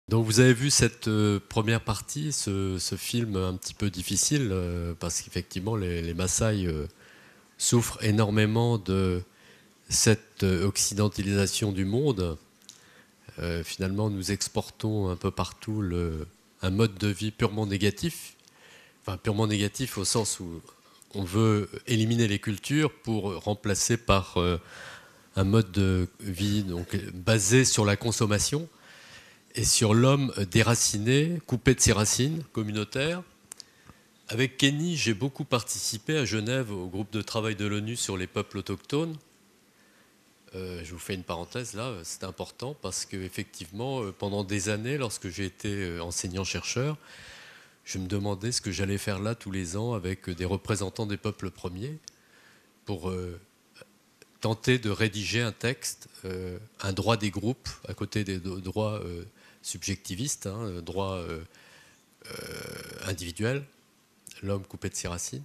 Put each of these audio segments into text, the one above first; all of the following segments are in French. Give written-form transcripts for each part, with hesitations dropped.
Donc vous avez vu cette première partie, ce film un petit peu difficile, parce qu'effectivement les Maasai souffrent énormément de cette occidentalisation du monde. Finalement, nous exportons un peu partout un mode de vie purement négatif. Enfin, purement négatif au sens où on veut éliminer les cultures pour remplacer par un mode de vie donc, basé sur la consommation et sur l'homme déraciné, coupé de ses racines communautaires. Avec Kenny, j'ai beaucoup participé à Genève au groupe de travail de l'ONU sur les peuples autochtones. Je vous fais une parenthèse là, c'est important parce qu'effectivement, pendant des années, lorsque j'ai été enseignant-chercheur, je me demandais ce que j'allais faire là tous les ans avec des représentants des peuples premiers pour tenter de rédiger un texte, un droit des groupes, à côté des droits subjectivistes, droits individuels, l'homme coupé de ses racines.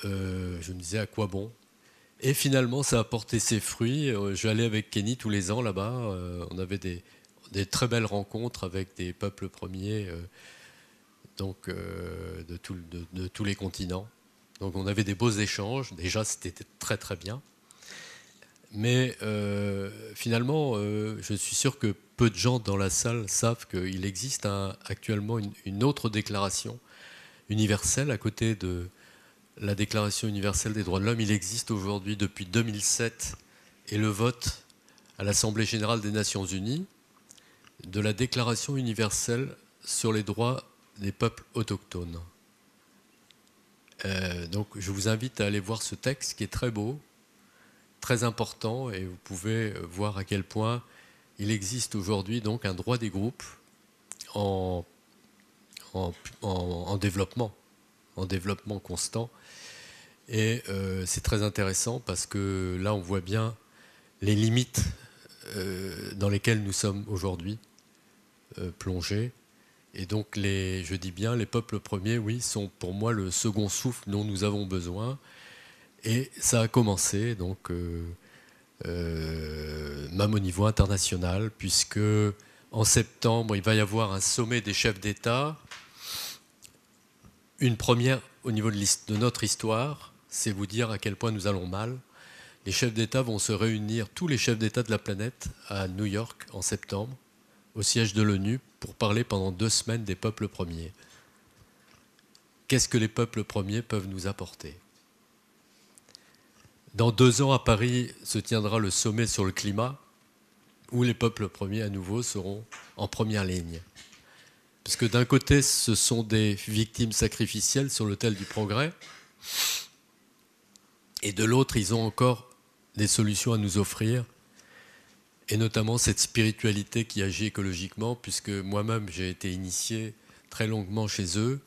Je me disais à quoi bon. Et finalement, ça a porté ses fruits. Je allais avec Kenny tous les ans là-bas. On avait des très belles rencontres avec des peuples premiers de tous les continents. Donc on avait des beaux échanges. Déjà, c'était très très bien. Mais finalement, je suis sûr que peu de gens dans la salle savent qu'il existe actuellement une autre déclaration universelle à côté de la Déclaration universelle des droits de l'homme. Il existe aujourd'hui depuis 2007 et le vote à l'Assemblée générale des Nations unies de la Déclaration universelle sur les droits des peuples autochtones. Donc je vous invite à aller voir ce texte qui est très beau, très important, et vous pouvez voir à quel point il existe aujourd'hui donc un droit des groupes en développement constant. Et c'est très intéressant parce que là on voit bien les limites dans lesquelles nous sommes aujourd'hui plongés. Et donc je dis bien, les peuples premiers, oui, sont pour moi le second souffle dont nous avons besoin. Et ça a commencé donc même au niveau international, puisque en septembre, il va y avoir un sommet des chefs d'État. Une première au niveau de notre histoire, c'est vous dire à quel point nous allons mal. Les chefs d'État vont se réunir, tous les chefs d'État de la planète, à New York en septembre, au siège de l'ONU, pour parler pendant 2 semaines des peuples premiers. Qu'est-ce que les peuples premiers peuvent nous apporter ? Dans 2 ans, à Paris, se tiendra le sommet sur le climat, où les peuples premiers, à nouveau, seront en première ligne. Parce que d'un côté, ce sont des victimes sacrificielles sur l'autel du progrès, et de l'autre, ils ont encore des solutions à nous offrir, et notamment cette spiritualité qui agit écologiquement, puisque moi-même, j'ai été initié très longuement chez eux,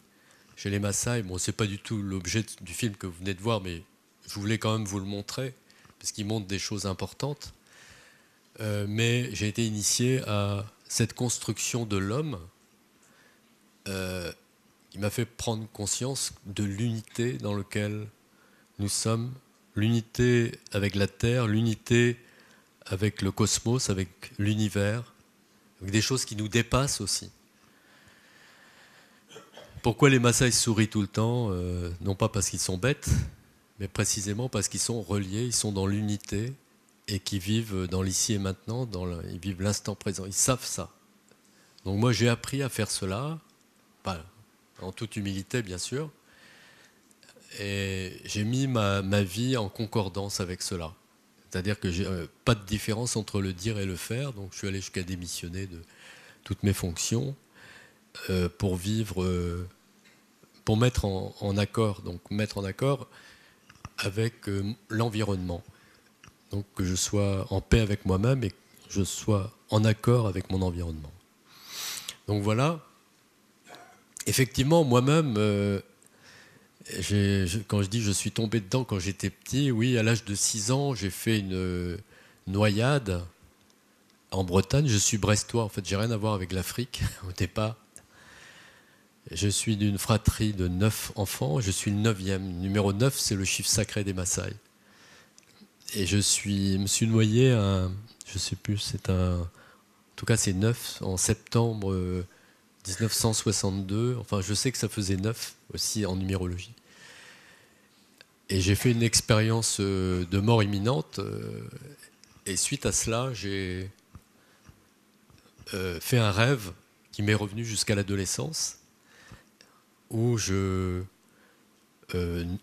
chez les Maasai. Bon, c'est pas du tout l'objet du film que vous venez de voir, mais je voulais quand même vous le montrer, parce qu'il montre des choses importantes. Mais j'ai été initié à cette construction de l'homme qui m'a fait prendre conscience de l'unité dans laquelle nous sommes, l'unité avec la Terre, l'unité avec le cosmos, avec l'univers, avec des choses qui nous dépassent aussi. Pourquoi les Maasai sourient tout le temps ? Non pas parce qu'ils sont bêtes, mais précisément parce qu'ils sont reliés, ils sont dans l'unité et qui vivent dans l'ici et maintenant, ils vivent l'instant présent, ils savent ça. Donc moi j'ai appris à faire cela, en toute humilité bien sûr, et j'ai mis ma vie en concordance avec cela. C'est-à-dire que j'ai pas de différence entre le dire et le faire, donc je suis allé jusqu'à démissionner de toutes mes fonctions pour vivre, pour mettre en accord, donc mettre en accord avec l'environnement. Donc que je sois en paix avec moi-même et que je sois en accord avec mon environnement. Donc voilà. Effectivement, moi-même, quand je dis je suis tombé dedans quand j'étais petit, oui, à l'âge de 6 ans, j'ai fait une noyade en Bretagne. Je suis brestois, en fait, j'ai rien à voir avec l'Afrique au départ. Je suis d'une fratrie de 9 enfants, je suis le 9e. Numéro 9, c'est le chiffre sacré des Maasai. Et me suis noyé, je sais plus, c'est un tout cas c'est 9, en septembre 1962. Enfin, je sais que ça faisait 9 aussi en numérologie. Et j'ai fait une expérience de mort imminente. Et suite à cela, j'ai fait un rêve qui m'est revenu jusqu'à l'adolescence, où je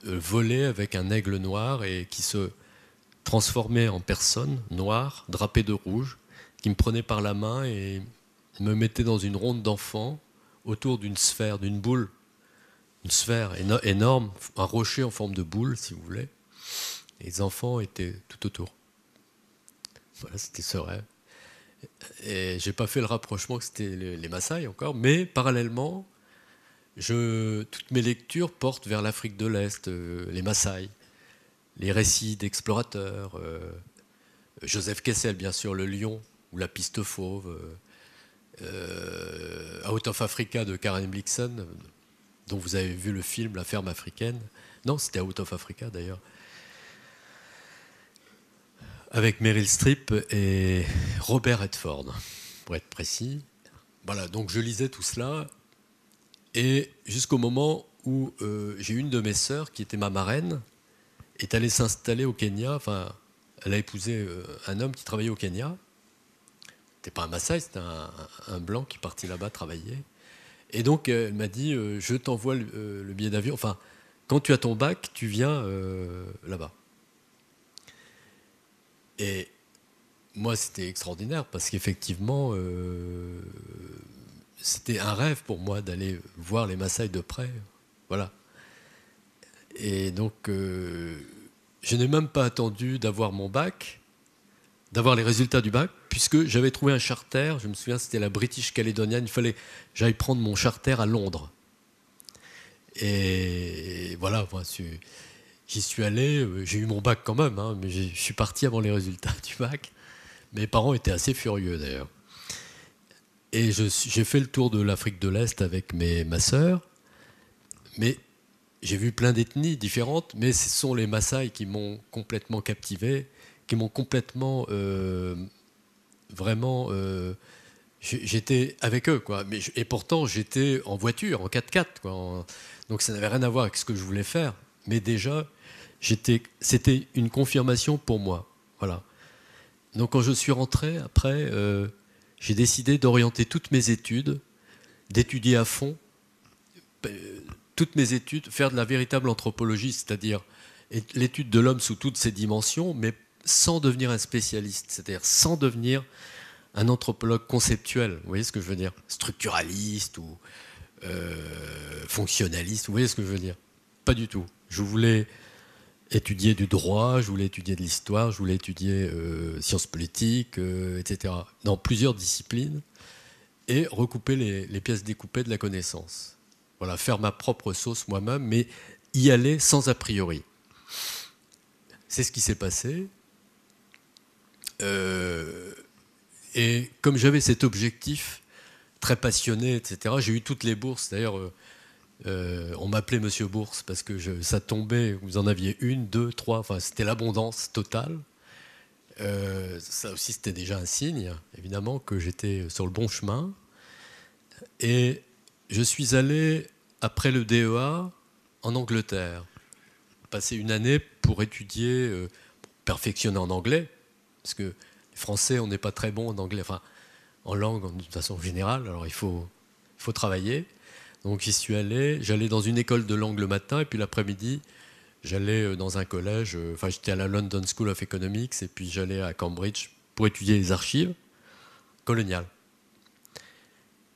volais avec un aigle noir et qui se transformait en personne noire, drapée de rouge, qui me prenait par la main et me mettait dans une ronde d'enfants autour d'une sphère, d'une boule, une sphère énorme, un rocher en forme de boule, si vous voulez. Et les enfants étaient tout autour. Voilà, c'était ce rêve. Et j'ai pas fait le rapprochement que c'était les Maasai encore, mais parallèlement, toutes mes lectures portent vers l'Afrique de l'Est, les Maasai, les récits d'explorateurs, Joseph Kessel, bien sûr, Le Lion ou La Piste Fauve, Out of Africa de Karen Blixen, dont vous avez vu le film La Ferme africaine. Non, c'était Out of Africa d'ailleurs. Avec Meryl Streep et Robert Redford, pour être précis. Voilà, donc je lisais tout cela, et jusqu'au moment où j'ai une de mes sœurs, qui était ma marraine, est allée s'installer au Kenya. Enfin, elle a épousé un homme qui travaillait au Kenya. C'était pas un Maasai, c'était un blanc qui partit là-bas travailler. Et donc elle m'a dit, je t'envoie le billet d'avion. Enfin, quand tu as ton bac, tu viens là-bas. Et moi, c'était extraordinaire parce qu'effectivement, c'était un rêve pour moi d'aller voir les Maasai de près. Voilà. Et donc, je n'ai même pas attendu d'avoir mon bac, d'avoir les résultats du bac, puisque j'avais trouvé un charter. Je me souviens, c'était la British Caledonian. Il fallait que j'aille prendre mon charter à Londres. Et voilà, moi, j'y suis allé. J'ai eu mon bac quand même, hein, mais je suis parti avant les résultats du bac. Mes parents étaient assez furieux d'ailleurs. Et j'ai fait le tour de l'Afrique de l'Est avec ma sœur. Mais j'ai vu plein d'ethnies différentes, mais ce sont les Maasai qui m'ont complètement captivé, qui m'ont complètement vraiment. J'étais avec eux, quoi. Et pourtant, j'étais en voiture, en 4x4, quoi. Donc ça n'avait rien à voir avec ce que je voulais faire. Mais déjà, c'était une confirmation pour moi. Voilà. Donc quand je suis rentré, après, j'ai décidé d'orienter toutes mes études, d'étudier à fond toutes mes études, faire de la véritable anthropologie, c'est-à-dire l'étude de l'homme sous toutes ses dimensions, mais sans devenir un spécialiste, c'est-à-dire sans devenir un anthropologue conceptuel, vous voyez ce que je veux dire, structuraliste ou fonctionnaliste, vous voyez ce que je veux dire? Pas du tout. Je voulais étudier du droit, je voulais étudier de l'histoire, je voulais étudier sciences politiques, etc., dans plusieurs disciplines, et recouper les pièces découpées de la connaissance. Voilà, faire ma propre sauce moi-même, mais y aller sans a priori. C'est ce qui s'est passé. Et comme j'avais cet objectif très passionné, etc., j'ai eu toutes les bourses. D'ailleurs, on m'appelait Monsieur Bourse parce que ça tombait, vous en aviez une, deux, trois, enfin c'était l'abondance totale. Ça aussi c'était déjà un signe, évidemment, que j'étais sur le bon chemin. Et je suis allé, après le DEA, en Angleterre, passer une année pour étudier, pour perfectionner en anglais, parce que les Français, on n'est pas très bon en anglais, enfin en langue de façon générale, alors il faut travailler. Donc j'y suis allé, j'allais dans une école de langue le matin, et puis l'après-midi, j'allais dans un collège, enfin j'étais à la London School of Economics, et puis j'allais à Cambridge pour étudier les archives coloniales.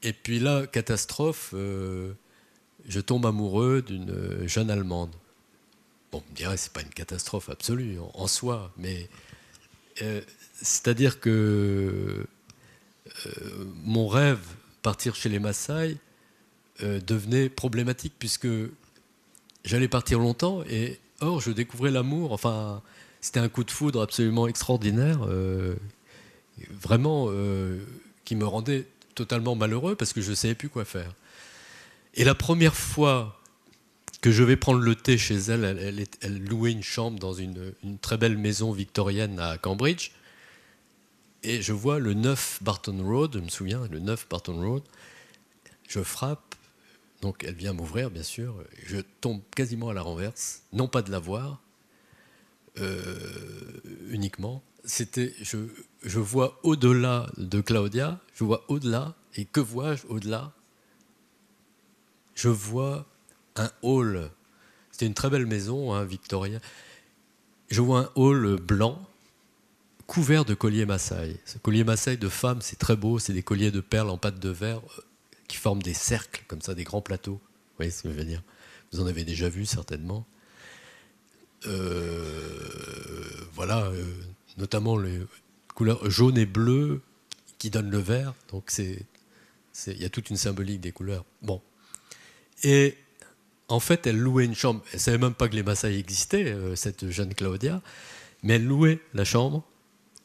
Et puis là, catastrophe, je tombe amoureux d'une jeune Allemande. Bon, on me dirait, c'est pas une catastrophe absolue en soi, mais c'est-à-dire que mon rêve, partir chez les Maasai, devenait problématique, puisque j'allais partir longtemps, et or, je découvrais l'amour. Enfin, c'était un coup de foudre absolument extraordinaire, vraiment, qui me rendait totalement malheureux, parce que je ne savais plus quoi faire. Et la première fois que je vais prendre le thé chez elle, elle louait une chambre dans une très belle maison victorienne à Cambridge. Et je vois le 9 Barton Road, je me souviens, le 9 Barton Road, je frappe, donc elle vient m'ouvrir, bien sûr, je tombe quasiment à la renverse, non pas de la voir, uniquement. Je vois au-delà de Claudia, je vois au-delà, et que vois-je au-delà? Je vois un hall. C'était une très belle maison, hein, Victoria. Je vois un hall blanc, couvert de colliers Maasai. Ce collier Maasai de femmes, c'est très beau, c'est des colliers de perles en pâte de verre qui forment des cercles, comme ça, des grands plateaux. Vous voyez ce que je veux dire? Vous en avez déjà vu, certainement. Voilà, notamment les couleurs jaune et bleu qui donnent le vert. Donc il y a toute une symbolique des couleurs. Bon. Et en fait, elle louait une chambre. Elle ne savait même pas que les Maasai existaient, cette jeune Claudia. Mais elle louait la chambre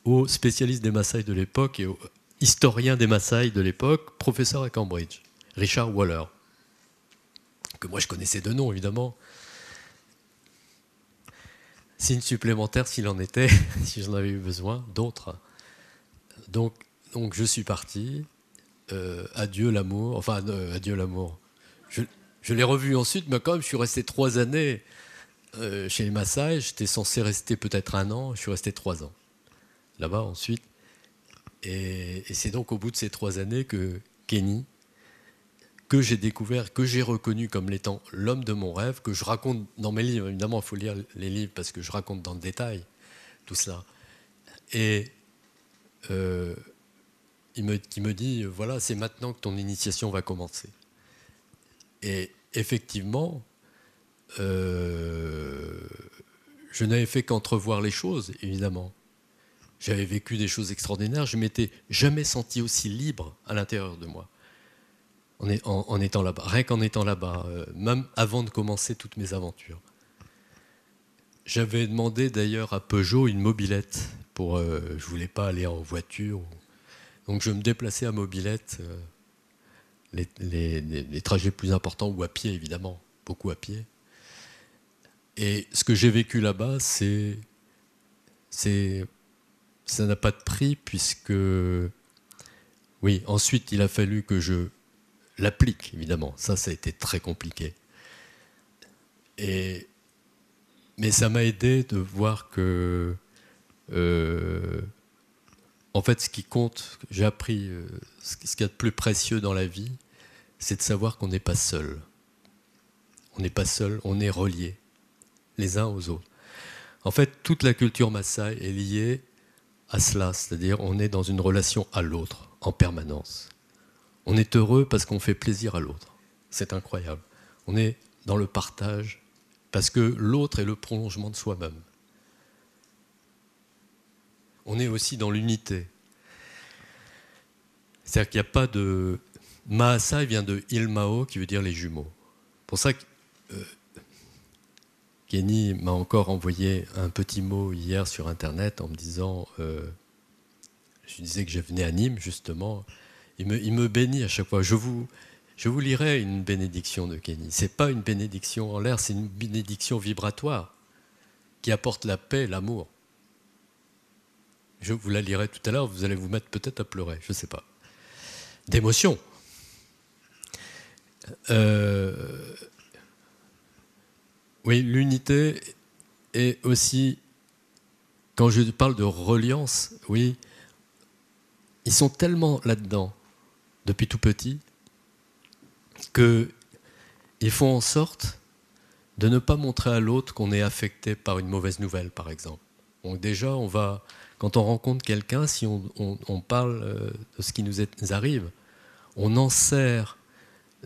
aux spécialistes des Maasai de l'époque et aux historiens des Maasai de l'époque, professeur à Cambridge, Richard Waller, que moi je connaissais de nom évidemment. Signe supplémentaire s'il en était, si j'en avais eu besoin, d'autres. Donc je suis parti. Adieu l'amour. Enfin, adieu l'amour. Je l'ai revu ensuite, mais quand même, je suis resté 3 années chez les Maasai. J'étais censé rester peut-être 1 an. Je suis resté 3 ans là-bas ensuite. Et c'est donc au bout de ces 3 années que Kenny, que j'ai découvert, que j'ai reconnu comme l'étant l'homme de mon rêve, que je raconte dans mes livres. Évidemment, il faut lire les livres parce que je raconte dans le détail tout cela. Et qui me dit, voilà, c'est maintenant que ton initiation va commencer. Et effectivement, je n'avais fait qu'entrevoir les choses, évidemment. J'avais vécu des choses extraordinaires. Je ne m'étais jamais senti aussi libre à l'intérieur de moi en étant là-bas. Rien qu'en étant là-bas, même avant de commencer toutes mes aventures. J'avais demandé d'ailleurs à Peugeot une mobilette. Je ne voulais pas aller en voiture. Donc je me déplaçais à mobilette, les trajets plus importants, ou à pied évidemment, beaucoup à pied. Et ce que j'ai vécu là-bas, ça n'a pas de prix puisque, oui, ensuite il a fallu que je l'applique, évidemment. Ça a été très compliqué. Mais ça m'a aidé de voir que, en fait, ce qui compte, j'ai appris, ce qu'il y a de plus précieux dans la vie, c'est de savoir qu'on n'est pas seul. On n'est pas seul, on est reliés les uns aux autres. En fait, toute la culture Maasai est liée à cela, c'est-à-dire on est dans une relation à l'autre en permanence. On est heureux parce qu'on fait plaisir à l'autre. C'est incroyable. On est dans le partage parce que l'autre est le prolongement de soi-même. On est aussi dans l'unité. C'est-à-dire qu'il n'y a pas de... Maasai vient de Ilmao, qui veut dire les jumeaux. Pour ça que Kenny m'a encore envoyé un petit mot hier sur Internet en me disant... je disais que je venais à Nîmes, justement. Il me bénit à chaque fois. Je vous lirai une bénédiction de Kenny. Ce n'est pas une bénédiction en l'air, c'est une bénédiction vibratoire qui apporte la paix, l'amour. Je vous la lirai tout à l'heure, vous allez vous mettre peut-être à pleurer, je ne sais pas. D'émotion. Oui, l'unité est aussi, quand je parle de reliance, oui, ils sont tellement là-dedans, depuis tout petit, qu'ils font en sorte de ne pas montrer à l'autre qu'on est affecté par une mauvaise nouvelle, par exemple. Donc déjà, quand on rencontre quelqu'un, si on parle de ce qui nous arrive, on enserre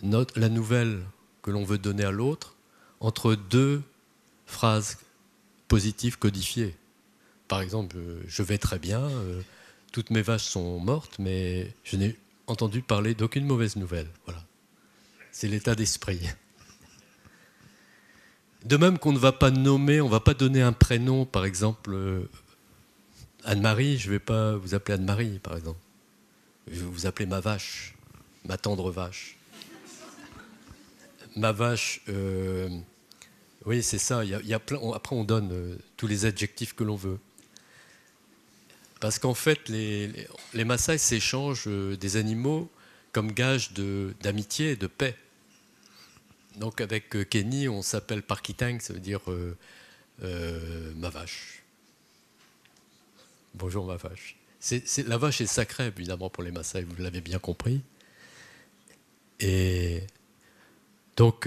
la nouvelle que l'on veut donner à l'autre entre 2 phrases positives codifiées. Par exemple, je vais très bien, toutes mes vaches sont mortes, mais je n'ai entendu parler d'aucune mauvaise nouvelle. Voilà. C'est l'état d'esprit. De même qu'on ne va pas nommer, on ne va pas donner un prénom, par exemple, Anne-Marie, je ne vais pas vous appeler Anne-Marie, par exemple. Je vais vous appeler ma vache, ma tendre vache. Ma vache, oui, c'est ça. Il y a plein, après, on donne tous les adjectifs que l'on veut. Parce qu'en fait, les Maasai s'échangent des animaux comme gage d'amitié et de paix. Donc avec Kenny, on s'appelle Parkitang, ça veut dire ma vache. Bonjour ma vache. La vache est sacrée, évidemment, pour les Maasai, vous l'avez bien compris. Et donc,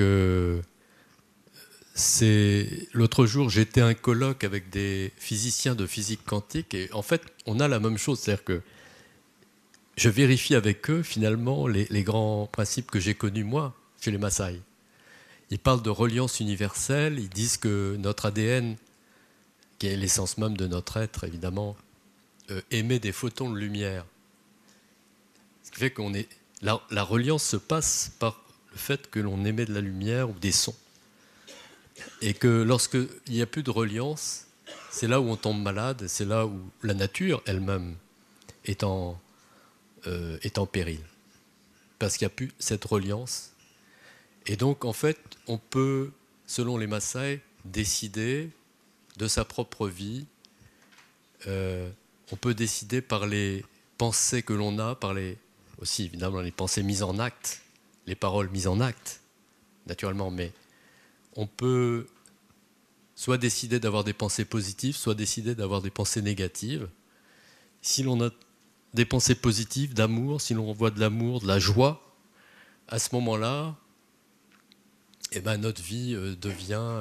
l'autre jour, j'étais à un colloque avec des physiciens de physique quantique, et en fait, on a la même chose, c'est-à-dire que je vérifie avec eux, finalement, les grands principes que j'ai connus, moi, chez les Maasai. Ils parlent de reliance universelle, ils disent que notre ADN, qui est l'essence même de notre être, évidemment, émet des photons de lumière. Ce qui fait qu'on est... La reliance se passe par le fait que l'on émet de la lumière ou des sons. Et que lorsqu'il n'y a plus de reliance, c'est là où on tombe malade, c'est là où la nature elle-même est en péril. Parce qu'il n'y a plus cette reliance. Et donc, en fait, on peut, selon les Maasai, décider de sa propre vie. On peut décider par les pensées que l'on a, aussi évidemment les pensées mises en acte, les paroles mises en acte, naturellement, mais on peut soit décider d'avoir des pensées positives, soit décider d'avoir des pensées négatives. Si l'on a des pensées positives, d'amour, si l'on voit de l'amour, de la joie, à ce moment-là, eh ben, notre vie devient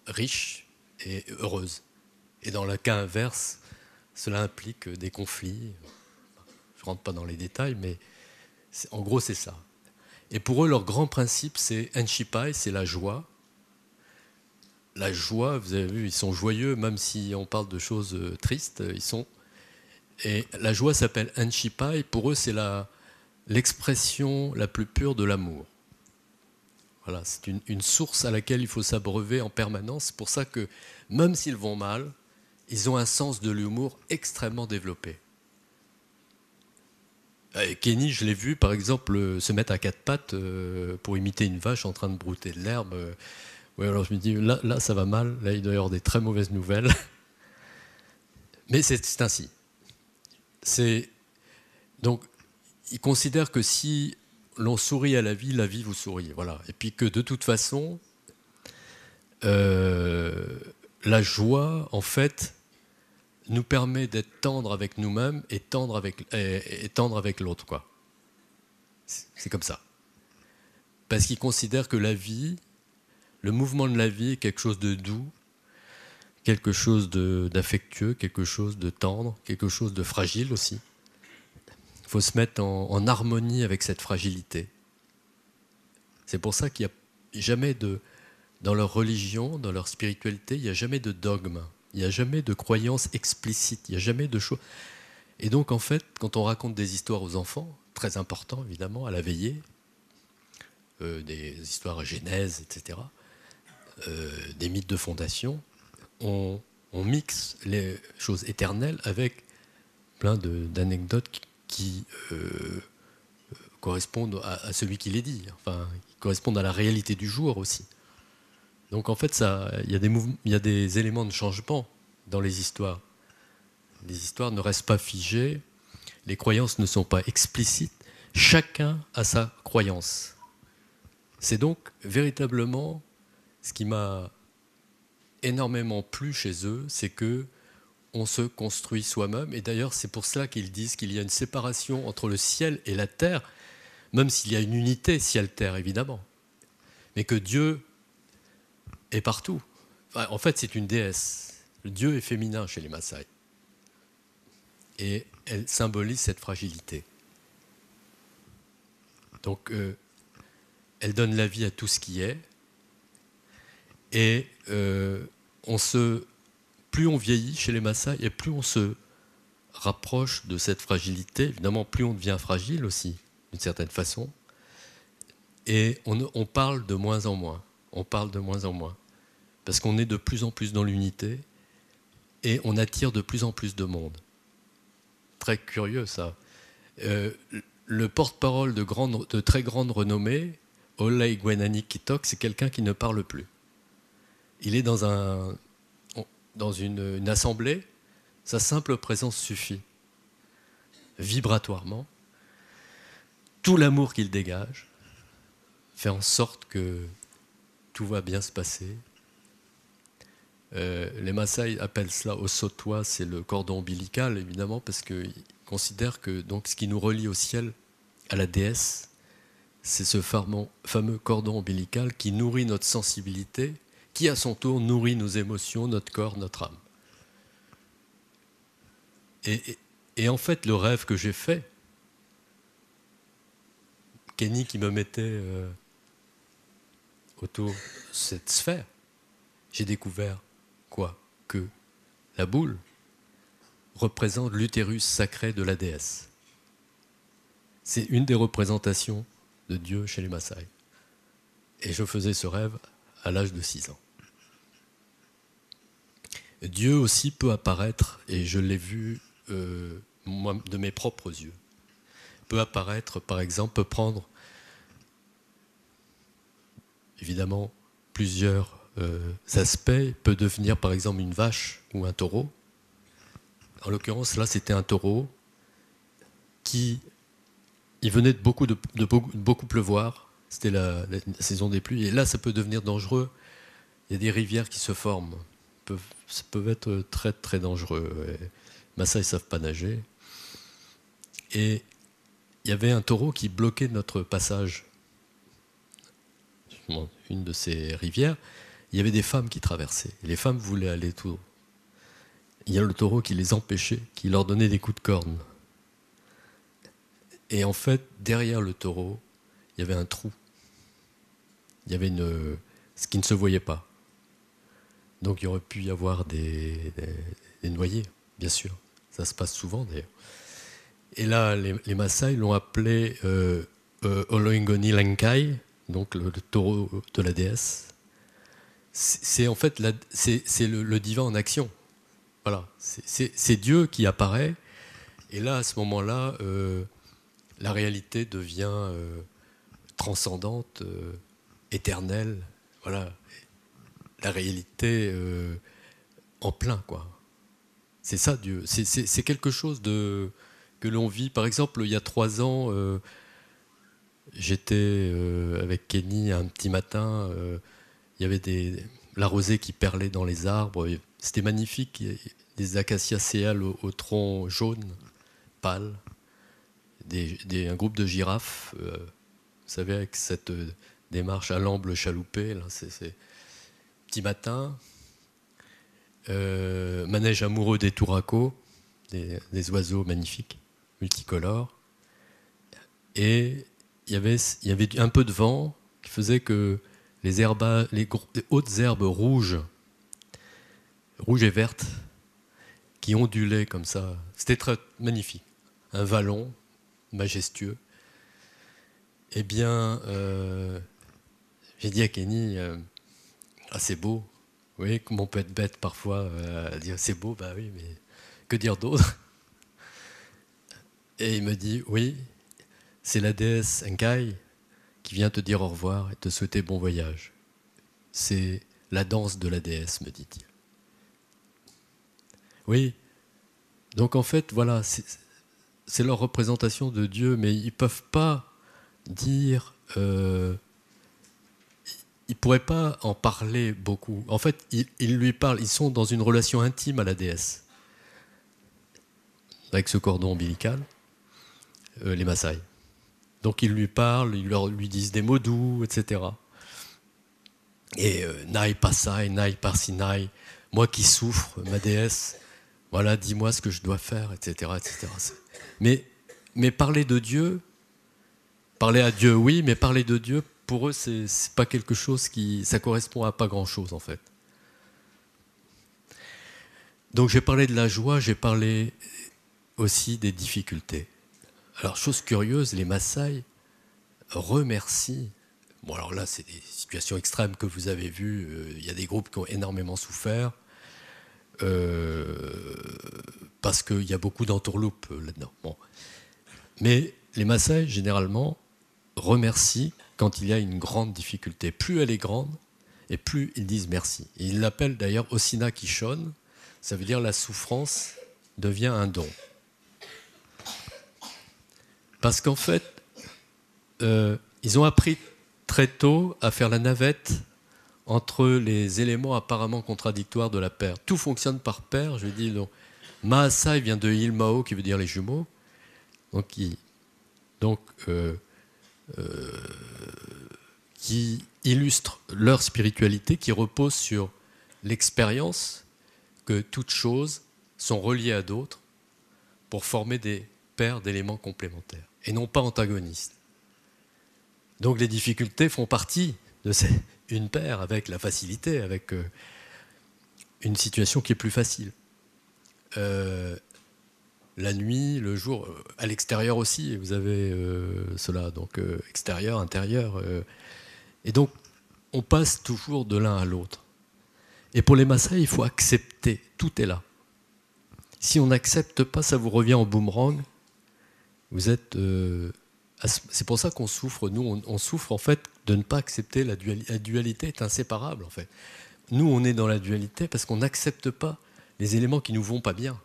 riche et heureuse. Et dans le cas inverse, cela implique des conflits. Je ne rentre pas dans les détails, mais en gros, c'est ça. Et pour eux, leur grand principe, c'est Enshipai, c'est la joie. La joie, vous avez vu, ils sont joyeux, même si on parle de choses tristes. Et la joie s'appelle Enshipai. Pour eux, c'est l'expression la plus pure de l'amour. Voilà, c'est une source à laquelle il faut s'abreuver en permanence. C'est pour ça que, même s'ils vont mal, ils ont un sens de l'humour extrêmement développé. Et Kenny, je l'ai vu, par exemple, se mettre à quatre pattes pour imiter une vache en train de brouter de l'herbe. Ouais, alors je me dis, là, ça va mal. Là, il doit y avoir des très mauvaises nouvelles. Mais c'est ainsi. Donc, ils considèrent que si l'on sourit à la vie vous sourit. Voilà. Et puis que de toute façon, la joie, en fait, nous permet d'être tendre avec nous-mêmes et tendre avec l'autre, quoi. C'est comme ça. Parce qu'ils considèrent que la vie, le mouvement de la vie est quelque chose de doux, quelque chose d'affectueux, quelque chose de tendre, quelque chose de fragile aussi. Il faut se mettre en harmonie avec cette fragilité. C'est pour ça qu'il n'y a jamais dans leur religion, dans leur spiritualité, il n'y a jamais de dogme. Il n'y a jamais de croyance explicite, il n'y a jamais de choses. Et donc, en fait, quand on raconte des histoires aux enfants, très important évidemment, à la veillée, des histoires à Genèse, etc., des mythes de fondation, on mixe les choses éternelles avec plein d'anecdotes qui correspondent à celui qui les dit, enfin, qui correspondent à la réalité du jour aussi. Donc en fait, il y a des éléments de changement dans les histoires. Les histoires ne restent pas figées, les croyances ne sont pas explicites, chacun a sa croyance. C'est donc véritablement ce qui m'a énormément plu chez eux, c'est que on se construit soi-même. Et d'ailleurs, c'est pour cela qu'ils disent qu'il y a une séparation entre le ciel et la terre, même s'il y a une unité ciel-terre, évidemment. Mais que Dieu est partout. Enfin, en fait, c'est une déesse. Le Dieu est féminin chez les Maasai. Et elle symbolise cette fragilité. Donc, elle donne la vie à tout ce qui est. Et plus on vieillit chez les Maasai, et plus on se rapproche de cette fragilité. Évidemment, plus on devient fragile aussi, d'une certaine façon. Et on parle de moins en moins. On parle de moins en moins. Parce qu'on est de plus en plus dans l'unité et on attire de plus en plus de monde. Très curieux, ça. Le porte-parole de très grande renommée, Olei Gwenani Kitok, c'est quelqu'un qui ne parle plus. Il est dans dans une assemblée, sa simple présence suffit, vibratoirement. Tout l'amour qu'il dégage fait en sorte que tout va bien se passer. Les Maasai appellent cela Osotwa, c'est le cordon ombilical, évidemment, parce qu'ils considèrent que donc, ce qui nous relie au ciel, à la déesse, c'est ce fameux cordon ombilical qui nourrit notre sensibilité, qui à son tour nourrit nos émotions, notre corps, notre âme. Et en fait, le rêve que j'ai fait, Kenny qui me mettait autour de cette sphère, j'ai découvert quoi? Que la boule représente l'utérus sacré de la déesse. C'est une des représentations de Dieu chez les Maasai. Et je faisais ce rêve à l'âge de 6 ans. Dieu aussi peut apparaître, et je l'ai vu moi, de mes propres yeux, peut apparaître, par exemple, peut prendre évidemment plusieurs aspects, peut devenir par exemple une vache ou un taureau. En l'occurrence, là, c'était un taureau qui il venait de beaucoup pleuvoir. C'était la saison des pluies. Et là, ça peut devenir dangereux. Il y a des rivières qui se forment. Ça peut être très, très dangereux. Les Maasai ne savent pas nager. Et il y avait un taureau qui bloquait notre passage. Une de ces rivières. Il y avait des femmes qui traversaient. Et les femmes voulaient aller tout. Il y a le taureau qui les empêchait, qui leur donnait des coups de corne. Et en fait, derrière le taureau, il y avait un trou. Il y avait ce qui ne se voyait pas. Donc il aurait pu y avoir des noyés, bien sûr. Ça se passe souvent d'ailleurs. Et là, les Maasai l'ont appelé Oloingoni Lankai, donc le taureau de la déesse. C'est en fait c'est le divin en action. Voilà, c'est Dieu qui apparaît. Et là, à ce moment-là, la réalité devient transcendante, éternelle. Voilà, la réalité en plein, quoi. C'est ça, Dieu. C'est quelque chose que l'on vit. Par exemple, il y a 3 ans, j'étais avec Kenny un petit matin. Il y avait la rosée qui perlait dans les arbres. C'était magnifique. Des acacias céales au tronc jaune, pâle. Un groupe de girafes, vous savez, avec cette démarche à l'amble chaloupé. Là, c'est petit matin. Manège amoureux des touracos, des oiseaux magnifiques, multicolores. Et il y avait un peu de vent qui faisait que les hautes herbes rouges et vertes, qui ondulaient comme ça, c'était très magnifique. Un vallon majestueux. Eh bien, j'ai dit à Kenny, c'est beau. Oui, comme on peut être bête parfois à dire c'est beau, bah oui, mais que dire d'autre? Et il me dit, oui, c'est la déesse Nkai qui vient te dire au revoir et te souhaiter bon voyage. C'est la danse de la déesse, me dit-il. Oui, donc en fait, voilà, c'est leur représentation de Dieu, mais ils ne peuvent pas dire... ils ne pourraient pas en parler beaucoup. En fait, ils lui parlent, ils sont dans une relation intime à la déesse, avec ce cordon ombilical, les Maasai. Donc ils lui parlent, ils lui disent des mots doux, etc. Et Nai Pasai, Nai Parsinai, moi qui souffre, ma déesse, voilà, dis-moi ce que je dois faire, etc. etc. Mais parler de Dieu, parler à Dieu, oui, mais parler de Dieu, pour eux, c'est pas quelque chose ça correspond à pas grand-chose, en fait. Donc j'ai parlé de la joie, j'ai parlé aussi des difficultés. Alors, chose curieuse, les Maasai remercient. Bon, alors là, c'est des situations extrêmes que vous avez vues. Il y a des groupes qui ont énormément souffert parce qu'il y a beaucoup d'entourloupes là-dedans. Bon. Mais les Maasai, généralement, remercient quand il y a une grande difficulté. Plus elle est grande, et plus ils disent merci. Et ils l'appellent d'ailleurs Osina Kishon, Ça veut dire la souffrance devient un don. Parce qu'en fait, ils ont appris très tôt à faire la navette entre les éléments apparemment contradictoires de la paire. Tout fonctionne par paire. Je dis donc, Mahasai vient de Ilmao, qui veut dire les jumeaux, qui illustre leur spiritualité, qui repose sur l'expérience que toutes choses sont reliées à d'autres pour former des paires d'éléments complémentaires et non pas antagonistes. Donc les difficultés font partie de une paire avec la facilité, avec une situation qui est plus facile. La nuit, le jour, à l'extérieur aussi, vous avez cela, donc extérieur, intérieur. Et donc, on passe toujours de l'un à l'autre. Et pour les Maasai, il faut accepter, tout est là. Si on n'accepte pas, ça vous revient en boomerang. Vous êtes... c'est pour ça qu'on souffre, nous, on souffre en fait de ne pas accepter la dualité. La dualité est inséparable en fait. Nous, on est dans la dualité parce qu'on n'accepte pas les éléments qui nous vont pas bien.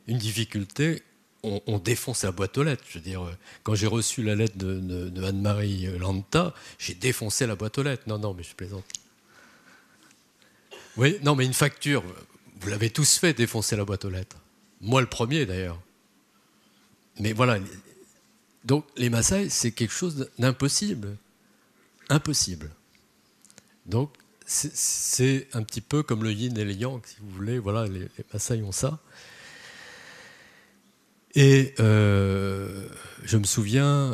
Une difficulté, on défonce la boîte aux lettres. Je veux dire, quand j'ai reçu la lettre de Anne-Marie Lanta, j'ai défoncé la boîte aux lettres. Non, mais je plaisante. Oui, non, mais une facture, vous l'avez tous fait, défoncer la boîte aux lettres. Moi, le premier d'ailleurs. Mais voilà. Donc, les Maasai, c'est quelque chose d'impossible. Impossible. Donc, c'est un petit peu comme le yin et le yang, si vous voulez. Voilà, les Maasai ont ça. Et je me souviens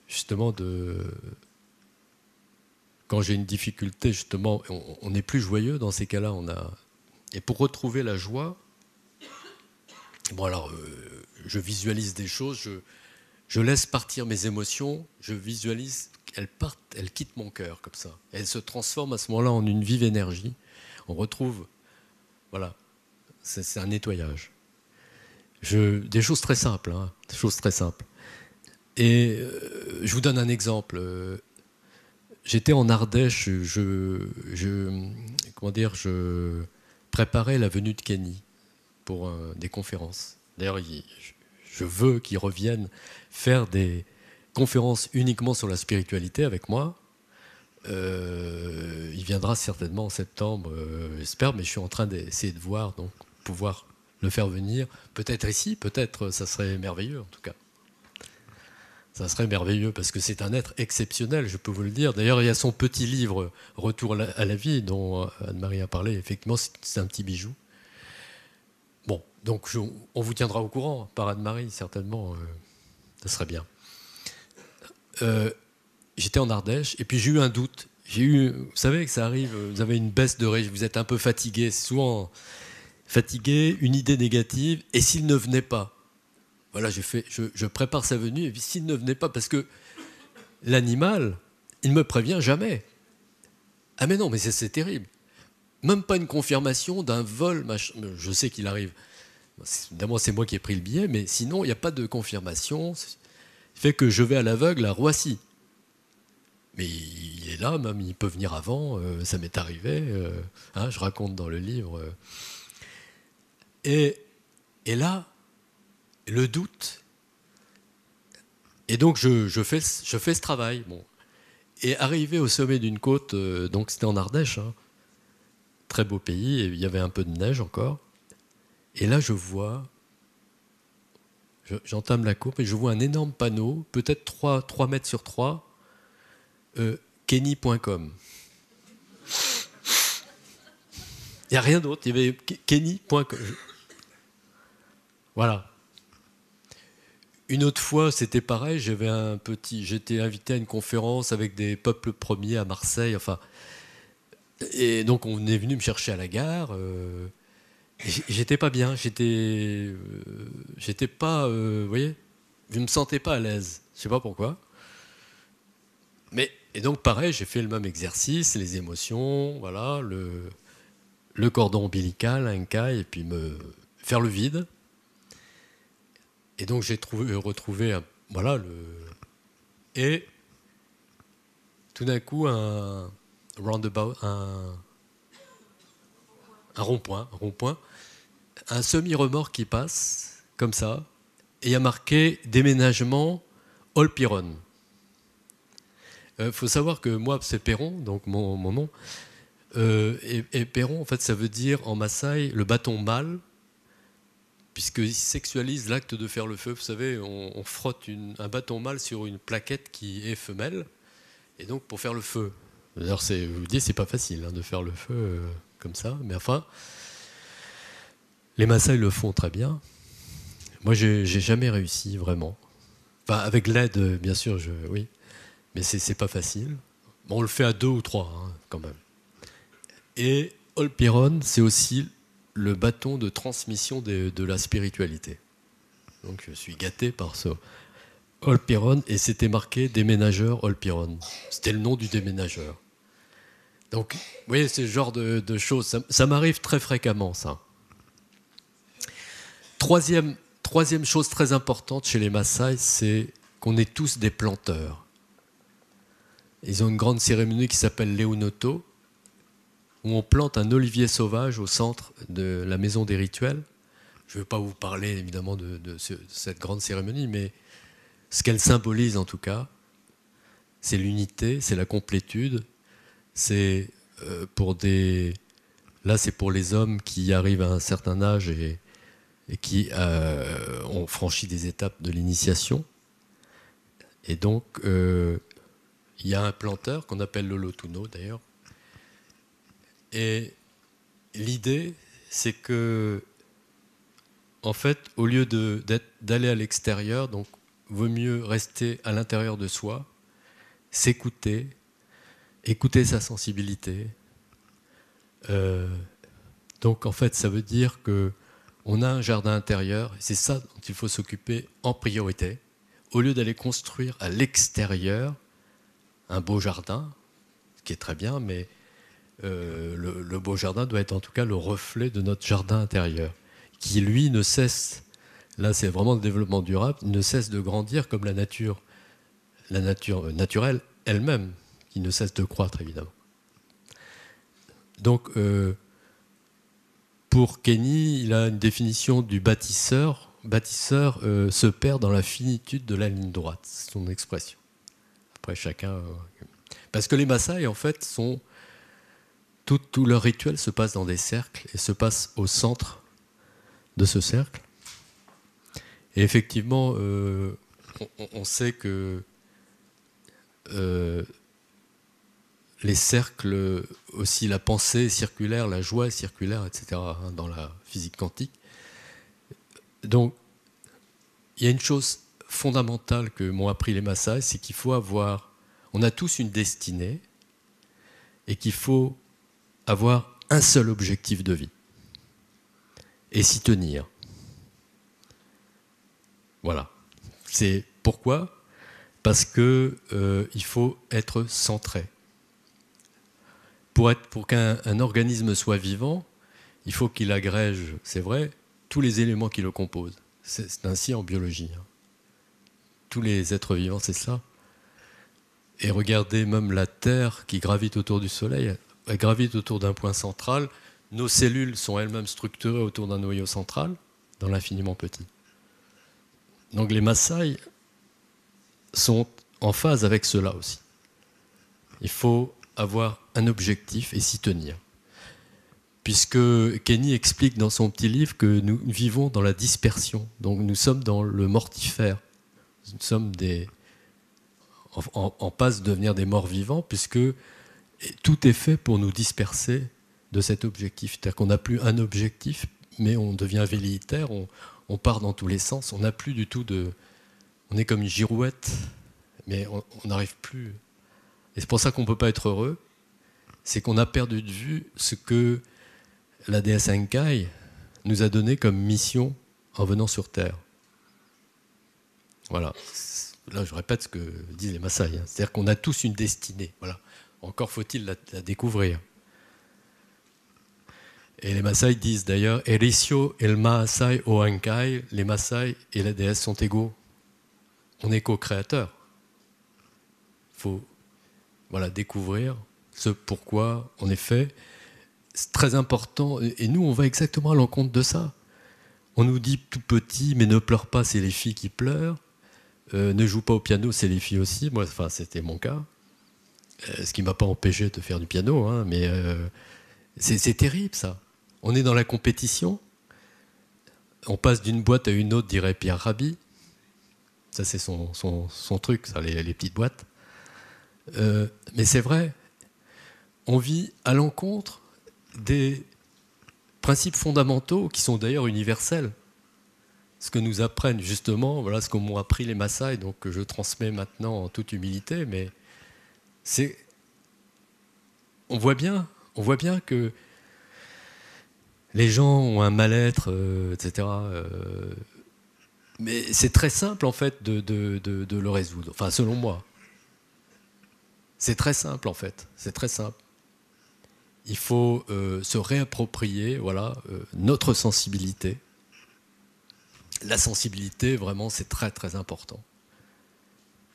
justement quand j'ai une difficulté, justement, on n'est plus joyeux dans ces cas-là. Et pour retrouver la joie, bon alors, je visualise des choses, je laisse partir mes émotions, je visualise qu'elles partent, elles quittent mon cœur comme ça. Elles se transforment à ce moment-là en une vive énergie. On retrouve, voilà, c'est un nettoyage. Des choses très simples, hein, des choses très simples. Et je vous donne un exemple. J'étais en Ardèche, je préparais la venue de Kenny pour des conférences. D'ailleurs, je veux qu'il revienne faire des conférences uniquement sur la spiritualité avec moi. Il viendra certainement en septembre, j'espère, mais je suis en train d'essayer de voir, donc pouvoir le faire venir, peut-être ici, peut-être ça serait merveilleux en tout cas. Ça serait merveilleux parce que c'est un être exceptionnel, je peux vous le dire. D'ailleurs, il y a son petit livre Retour à la vie dont Anne-Marie a parlé. Effectivement, c'est un petit bijou. Bon, donc on vous tiendra au courant par Anne-Marie, certainement. Ça serait bien. J'étais en Ardèche et puis j'ai eu un doute. Vous savez que ça arrive, vous avez une baisse de régime, vous êtes un peu fatigué, souvent fatigué, une idée négative, et s'il ne venait pas, voilà, je prépare sa venue, et puis s'il ne venait pas, parce que l'animal, il ne me prévient jamais. Ah mais non, mais c'est terrible. Même pas une confirmation d'un vol, je sais qu'il arrive. Évidemment, c'est moi qui ai pris le billet, mais sinon, il n'y a pas de confirmation. Ça fait que je vais à l'aveugle à Roissy. Mais il est là, même, il peut venir avant, ça m'est arrivé, je raconte dans le livre. Et là, le doute. Et donc, je fais ce travail. Bon. Et arrivé au sommet d'une côte, donc c'était en Ardèche, hein, très beau pays, et il y avait un peu de neige encore. Et là, j'entame la courbe, et je vois un énorme panneau, peut-être 3 mètres sur 3, kenny.com. Il n'y a rien d'autre, il y avait kenny.com. Voilà. Une autre fois, c'était pareil, j'étais invité à une conférence avec des peuples premiers à Marseille, enfin, et donc on est venu me chercher à la gare. J'étais pas bien, j'étais pas, vous voyez, je me sentais pas à l'aise, je sais pas pourquoi. Et donc pareil, j'ai fait le même exercice, les émotions, voilà, le cordon ombilical, un cas, et puis faire le vide. Et donc j'ai retrouvé, voilà, et tout d'un coup un roundabout, un rond-point, un semi-remorque qui passe, comme ça, et il y a marqué déménagement Olpiron. Faut savoir que moi, c'est Perron, donc mon nom. Et Perron, en fait, ça veut dire en Maasai le bâton mâle, puisqu'il sexualise l'acte de faire le feu. Vous savez, on frotte un bâton mâle sur une plaquette qui est femelle, et donc pour faire le feu. D'ailleurs, je vous dis, c'est pas facile de faire le feu comme ça, mais enfin, les Maasai le font très bien. Moi, j'ai jamais réussi vraiment. Enfin, avec l'aide, bien sûr, oui, mais c'est pas facile. Bon, on le fait à 2 ou 3, quand même. Et Olpiron, c'est aussi le bâton de transmission de la spiritualité. Donc je suis gâté par ce Olpiron, et c'était marqué déménageur Olpiron. C'était le nom du déménageur. Donc, vous voyez, c'est ce genre de choses. Ça m'arrive très fréquemment, ça. Troisième chose très importante chez les Maasai, c'est qu'on est tous des planteurs. Ils ont une grande cérémonie qui s'appelle Leunoto, où on plante un olivier sauvage au centre de la maison des rituels. Je ne vais pas vous parler évidemment de cette grande cérémonie, mais ce qu'elle symbolise en tout cas, c'est l'unité, c'est la complétude. C'est là, c'est pour les hommes qui arrivent à un certain âge et qui ont franchi des étapes de l'initiation. Et donc, il y a un planteur qu'on appelle le Lotuno d'ailleurs. Et l'idée, c'est que, en fait, au lieu d'aller à l'extérieur, donc, vaut mieux rester à l'intérieur de soi, s'écouter, écouter sa sensibilité. Donc, en fait, ça veut dire qu'on a un jardin intérieur, et c'est ça dont il faut s'occuper en priorité, au lieu d'aller construire à l'extérieur un beau jardin, ce qui est très bien, mais le beau jardin doit être en tout cas le reflet de notre jardin intérieur, qui lui ne cesse, là c'est vraiment le développement durable, ne cesse de grandir comme la nature naturelle elle-même, qui ne cesse de croître évidemment. Donc pour Kenny, il a une définition du bâtisseur. Bâtisseur se perd dans la finitude de la ligne droite, c'est son expression. Après chacun... Parce que les Maasai en fait sont... Tout leur rituel se passe dans des cercles et se passe au centre de ce cercle. Et effectivement, on sait que les cercles, aussi la pensée est circulaire, la joie est circulaire, etc., dans la physique quantique. Donc, il y a une chose fondamentale que m'ont appris les Maasai, c'est qu'il faut on a tous une destinée et qu'il faut avoir un seul objectif de vie et s'y tenir. Voilà. C'est pourquoi ? Parce que il faut être centré. Pour qu'un organisme soit vivant, il faut qu'il agrège, c'est vrai, tous les éléments qui le composent. C'est ainsi en biologie. Tous les êtres vivants, c'est ça. Et regardez même la Terre qui gravite autour du Soleil. Elle gravite autour d'un point central. Nos cellules sont elles-mêmes structurées autour d'un noyau central, dans l'infiniment petit. Donc les Maasai sont en phase avec cela aussi. Il faut avoir un objectif et s'y tenir. Puisque Kenny explique dans son petit livre que nous vivons dans la dispersion. Donc nous sommes dans le mortifère. Nous sommes en passe de devenir des morts vivants, puisque tout est fait pour nous disperser de cet objectif. C'est-à-dire qu'on n'a plus un objectif, mais on devient velléitaire, on part dans tous les sens, on n'a plus du tout de... On est comme une girouette, mais on n'arrive plus... Et c'est pour ça qu'on ne peut pas être heureux, c'est qu'on a perdu de vue ce que la déesse Enkai nous a donné comme mission en venant sur Terre. Voilà. Là, je répète ce que disent les Maasai. C'est-à-dire qu'on a tous une destinée. Voilà. Encore faut-il la découvrir. Et les Maasai disent d'ailleurs Erisio el Maasai o Enkai, les Maasai et la déesse sont égaux. On est co-créateurs. Il faut découvrir ce pourquoi on est fait. c'est très important. Et nous, on va exactement à l'encontre de ça. On nous dit tout petit, mais ne pleure pas, c'est les filles qui pleurent. Ne joue pas au piano, c'est les filles aussi. Moi, enfin, c'était mon cas. Ce qui ne m'a pas empêché de faire du piano, hein, mais c'est terrible, ça. On est dans la compétition. On passe d'une boîte à une autre, dirait Pierre Rabhi. Ça, c'est son truc, ça, les petites boîtes. Mais c'est vrai, on vit à l'encontre des principes fondamentaux qui sont d'ailleurs universels. Ce que nous apprennent justement, voilà ce que m'ont appris les Maasai, donc que je transmets maintenant en toute humilité, mais on voit bien que les gens ont un mal-être, etc. Mais c'est très simple en fait de le résoudre. Enfin, selon moi, c'est très simple en fait. C'est très simple. Il faut se réapproprier, voilà, notre sensibilité. La sensibilité, vraiment, c'est très très important.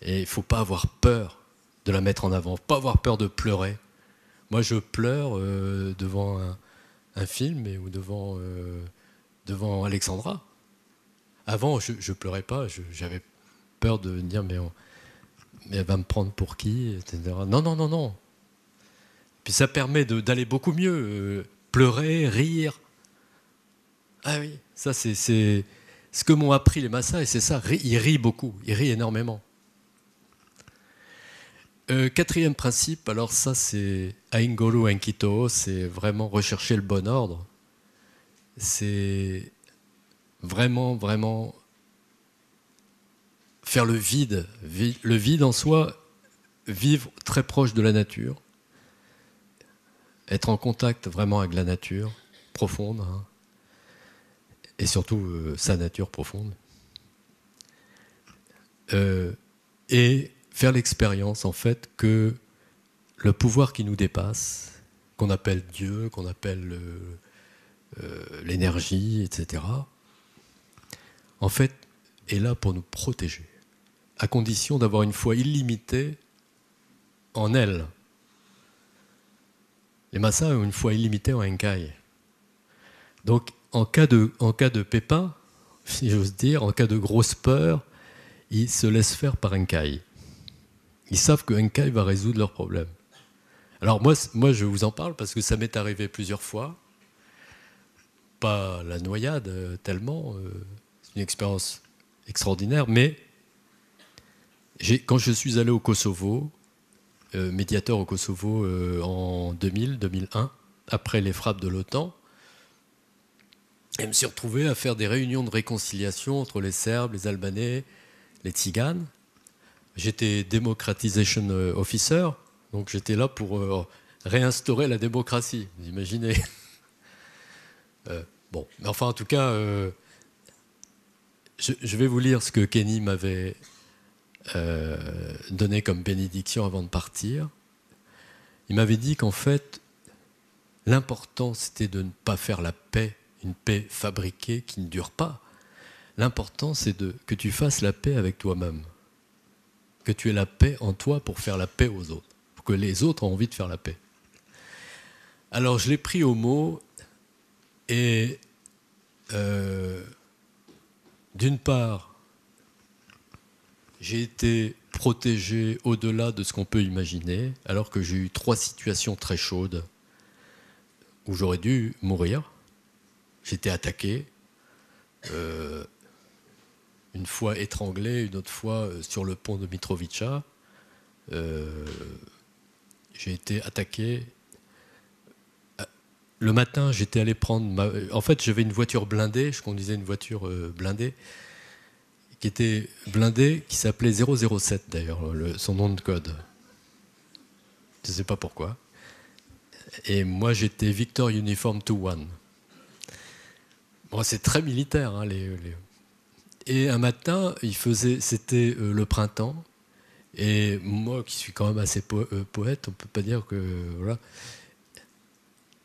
Et il ne faut pas avoir peur de la mettre en avant, pas avoir peur de pleurer. Moi, je pleure devant un film ou devant Alexandra. Avant, je ne pleurais pas, j'avais peur de dire mais elle va me prendre pour qui, etc. Non, non, non, non. Puis ça permet d'aller beaucoup mieux. Pleurer, rire. Ah oui, ça c'est ce que m'ont appris les Maasai, et c'est ça. Ils rient beaucoup, ils rient énormément. Quatrième principe, alors ça c'est Aingolu Enkito, c'est vraiment rechercher le bon ordre. C'est vraiment, vraiment faire le vide en soi, vivre très proche de la nature, être en contact vraiment avec la nature profonde, hein, et surtout sa nature profonde. Et faire l'expérience en fait que le pouvoir qui nous dépasse, qu'on appelle Dieu, qu'on appelle l'énergie, etc., en fait, est là pour nous protéger, à condition d'avoir une foi illimitée en elle. Les Maasai ont une foi illimitée en Enkai. Donc, en cas de pépin, si j'ose dire, en cas de grosse peur, ils se laissent faire par Enkai. Ils savent que Enkai va résoudre leurs problèmes. Alors moi, je vous en parle parce que ça m'est arrivé plusieurs fois. Pas la noyade tellement, c'est une expérience extraordinaire, mais quand je suis allé au Kosovo, médiateur au Kosovo en 2000-2001, après les frappes de l'OTAN, et je me suis retrouvé à faire des réunions de réconciliation entre les Serbes, les Albanais, les Tziganes. J'étais Democratization Officer, donc j'étais là pour réinstaurer la démocratie, vous imaginez. Bon, mais enfin en tout cas, je vais vous lire ce que Kenny m'avait donné comme bénédiction avant de partir. Il m'avait dit qu'en fait, l'important c'était de ne pas faire la paix, une paix fabriquée qui ne dure pas. L'important c'est que tu fasses la paix avec toi-même. Que tu aies la paix en toi pour faire la paix aux autres, pour que les autres aient envie de faire la paix. Alors je l'ai pris au mot et d'une part, j'ai été protégé au-delà de ce qu'on peut imaginer, alors que j'ai eu 3 situations très chaudes où j'aurais dû mourir. J'étais attaqué, une fois étranglé, une autre fois sur le pont de Mitrovica. J'ai été attaqué. Le matin, j'étais allé prendre En fait, j'avais une voiture blindée, je conduisais une voiture blindée, qui était blindée, qui s'appelait 007 d'ailleurs, son nom de code. Je ne sais pas pourquoi. Et moi, j'étais Victor Uniform 21. Bon, c'est très militaire, hein, Et un matin, c'était le printemps, et moi qui suis quand même assez poète, on ne peut pas dire que... Voilà.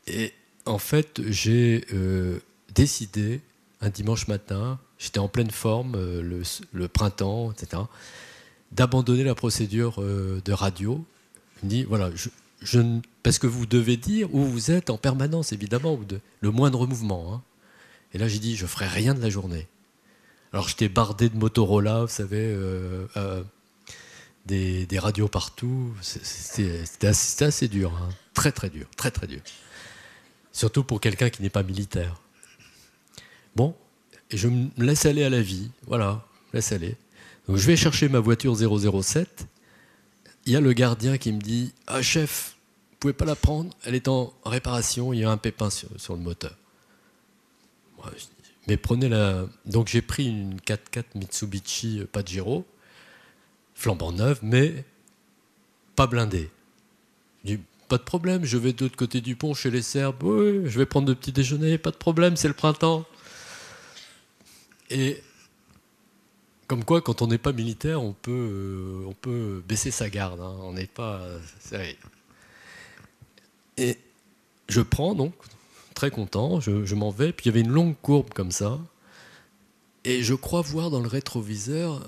Et en fait, j'ai décidé, un dimanche matin, j'étais en pleine forme, le printemps, etc., d'abandonner la procédure de radio. Je me dis, voilà, parce que vous devez dire où vous êtes en permanence, évidemment, le moindre mouvement. Hein. Et là, j'ai dit, je ferai rien de la journée. Alors, j'étais bardé de Motorola, vous savez, des radios partout. C'était assez dur, hein. Très, très dur, très, très dur. Surtout pour quelqu'un qui n'est pas militaire. Bon, et je me laisse aller à la vie, voilà, laisse aller. Donc, je vais chercher ma voiture 007. Il y a le gardien qui me dit « Ah, chef, vous pouvez pas la prendre, elle est en réparation, il y a un pépin sur le moteur. » Moi, je dis, mais prenez-la. Donc j'ai pris une 4x4 Mitsubishi Pajero, flambant neuve, mais pas blindée. Je dis, pas de problème, je vais de l'autre côté du pont chez les Serbes, oui, je vais prendre le petit déjeuner, pas de problème, c'est le printemps. Et comme quoi, quand on n'est pas militaire, on peut baisser sa garde. Hein. On n'est pas sérieux. Et je prends donc, très content, je m'en vais. Puis il y avait une longue courbe comme ça. Et je crois voir dans le rétroviseur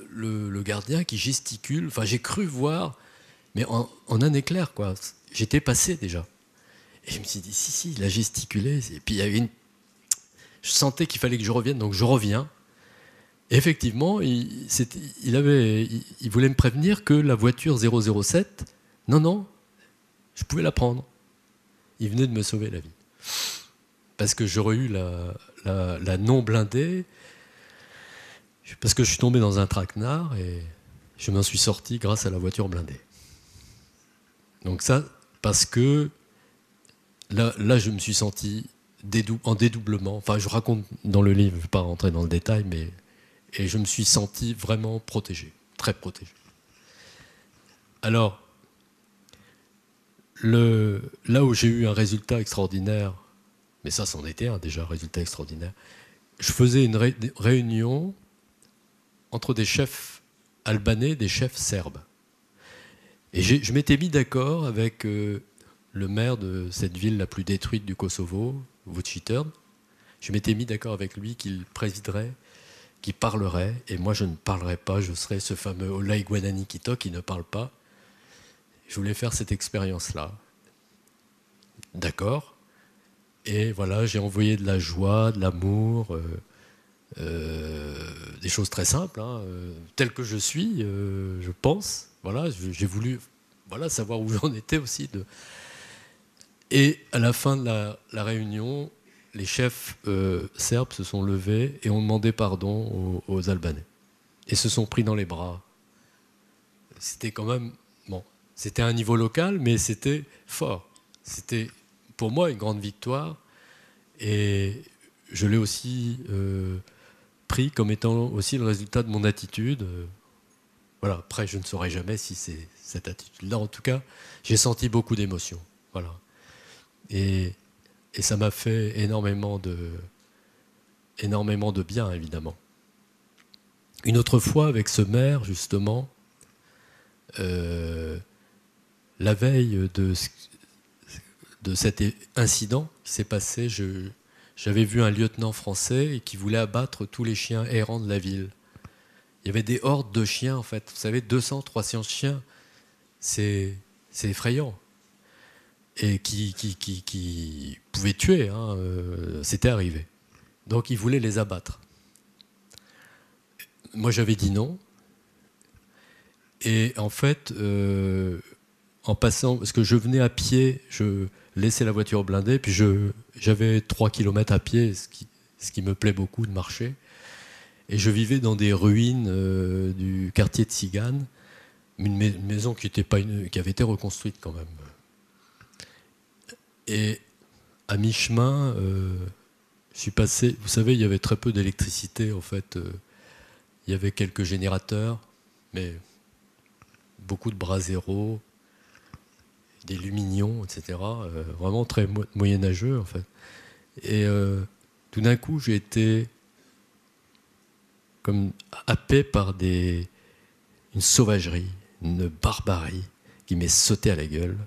le gardien qui gesticule. Enfin, j'ai cru voir, mais en un éclair, quoi. J'étais passé déjà. Et je me suis dit, si, il a gesticulé. Et puis il y avait je sentais qu'il fallait que je revienne, donc je reviens. Effectivement, il voulait me prévenir que la voiture 007, non, je pouvais la prendre. Il venait de me sauver la vie. Parce que j'aurais eu la non blindée, parce que je suis tombé dans un traquenard et je m'en suis sorti grâce à la voiture blindée. Donc ça, parce que là je me suis senti en dédoublement. Enfin, je raconte dans le livre, je ne vais pas rentrer dans le détail, mais... Et je me suis senti vraiment protégé, très protégé. Alors, là où j'ai eu un résultat extraordinaire, mais ça c'en était un déjà, résultat extraordinaire, je faisais une réunion entre des chefs albanais et des chefs serbes. Et je m'étais mis d'accord avec le maire de cette ville la plus détruite du Kosovo, Vučitrn. Je m'étais mis d'accord avec lui qu'il présiderait, qui parlerait, et moi je ne parlerais pas, je serais ce fameux Olai Guanani Kito qui ne parle pas. Je voulais faire cette expérience-là. D'accord. Et voilà, j'ai envoyé de la joie, de l'amour, des choses très simples, hein, tel que je suis, je pense. Voilà, j'ai voulu savoir où j'en étais aussi. Et à la fin de la réunion, les chefs serbes se sont levés et ont demandé pardon aux Albanais. Et se sont pris dans les bras. C'était quand même... Bon, c'était un niveau local, mais c'était fort. C'était, pour moi, une grande victoire. Et je l'ai aussi pris comme étant aussi le résultat de mon attitude. Voilà. Après, je ne saurais jamais si c'est cette attitude-là. En tout cas, j'ai senti beaucoup d'émotions. Voilà. Et ça m'a fait énormément de bien, évidemment. Une autre fois, avec ce maire, justement, la veille de cet incident qui s'est passé, j'avais vu un lieutenant français qui voulait abattre tous les chiens errants de la ville. Il y avait des hordes de chiens, en fait. Vous savez, 200, 300 chiens, c'est effrayant. Et qui pouvaient tuer, hein, c'était arrivé. Donc il voulait les abattre. Moi j'avais dit non. Et en fait, en passant, parce que je venais à pied, je laissais la voiture blindée, puis j'avais 3 kilomètres à pied, ce qui me plaît beaucoup de marcher. Et je vivais dans des ruines du quartier de Tsigane, une maison qui avait été reconstruite quand même. Et à mi-chemin, je suis passé... Vous savez, il y avait très peu d'électricité, en fait. Il y avait quelques générateurs, mais beaucoup de bras zéro, des luminions, etc. Vraiment très moyenâgeux, en fait. Et tout d'un coup, j'ai été comme happé par une sauvagerie, une barbarie qui m'est sautée à la gueule.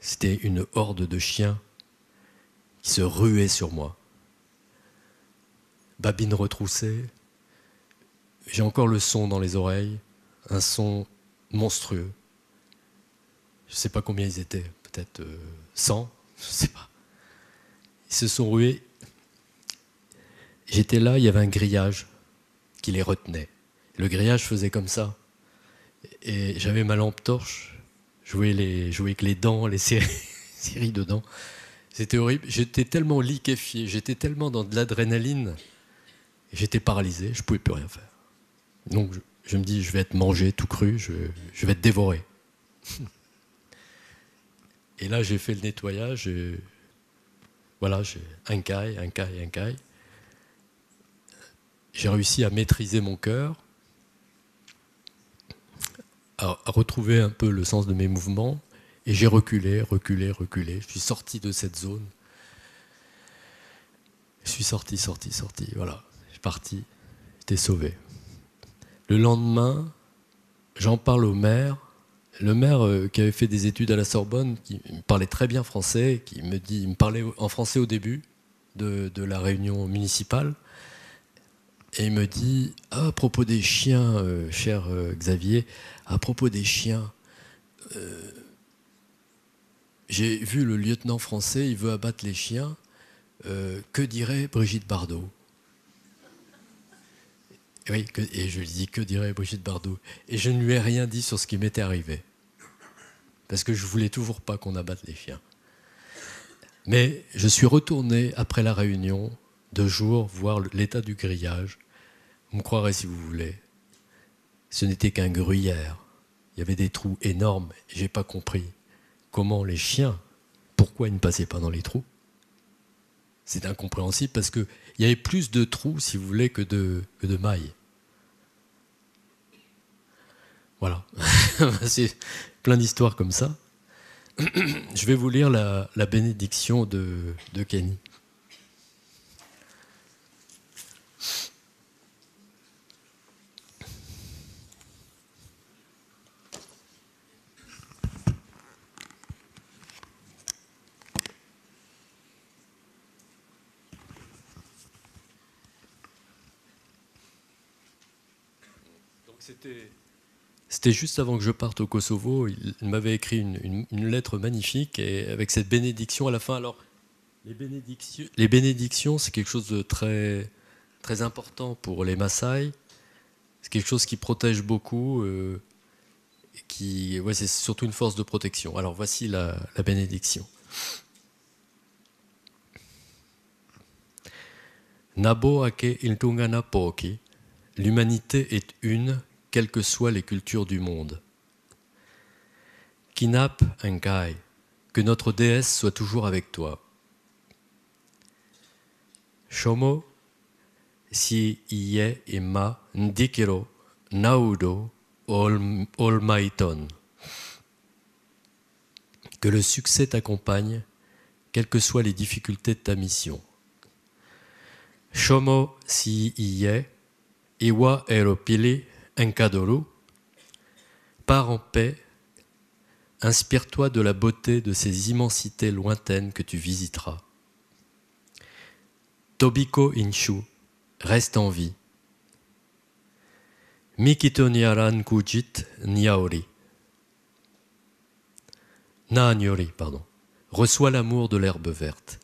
C'était une horde de chiens qui se ruait sur moi. Babine retroussée. J'ai encore le son dans les oreilles, un son monstrueux. je ne sais pas combien ils étaient, peut-être 100, je ne sais pas. Ils se sont rués. J'étais là, il y avait un grillage qui les retenait. Le grillage faisait comme ça. Et j'avais ma lampe torche, je jouais avec les dents, les séries de dents. C'était horrible. J'étais tellement liquéfié, j'étais tellement dans de l'adrénaline, j'étais paralysé, je ne pouvais plus rien faire. Donc je me dis, je vais être mangé tout cru, je vais être dévoré. Et là, j'ai fait le nettoyage. Et voilà, j'ai un caille. J'ai réussi à maîtriser mon cœur, à retrouver un peu le sens de mes mouvements. Et j'ai reculé. Je suis sorti de cette zone. Je suis sorti. Voilà, je suis parti. J'étais sauvé. Le lendemain, j'en parle au maire. Le maire qui avait fait des études à la Sorbonne, qui me parlait très bien français, il me parlait en français au début de la réunion municipale. Et il me dit, ah, à propos des chiens, cher Xavier, à propos des chiens, j'ai vu le lieutenant français, il veut abattre les chiens. Que dirait Brigitte Bardot? Oui, et je lui dis, que dirait Brigitte Bardot? Et je ne lui ai rien dit sur ce qui m'était arrivé. Parce que je ne voulais toujours pas qu'on abatte les chiens. Mais je suis retourné, après la réunion, 2 jours, voir l'état du grillage. Vous me croirez si vous voulez. Ce n'était qu'un gruyère. Il y avait des trous énormes. Je n'ai pas compris comment les chiens, pourquoi ils ne passaient pas dans les trous. C'est incompréhensible parce qu'il y avait plus de trous, si vous voulez, que de mailles. Voilà. C'est plein d'histoires comme ça. Je vais vous lire la bénédiction de Kenny. C'était juste avant que je parte au Kosovo. Il m'avait écrit une lettre magnifique et avec cette bénédiction à la fin. Alors, les bénédictions, c'est quelque chose de très, très important pour les Maasai. C'est quelque chose qui protège beaucoup. C'est surtout une force de protection. Alors, voici la bénédiction. Nabo ake iltungana poki. L'humanité est une, quelles que soient les cultures du monde. Kinap Enkai, que notre déesse soit toujours avec toi. Shomo, si iye ima ndikiro naudo olmaiton. Que le succès t'accompagne, quelles que soient les difficultés de ta mission. Shomo, si iye iwa eropili enkadoru. Pars en paix. Inspire-toi de la beauté de ces immensités lointaines que tu visiteras. Tobiko Inshu, reste en vie. Mikito Nyaran Kujit Nyaori. Naanyori, pardon. Reçois l'amour de l'herbe verte.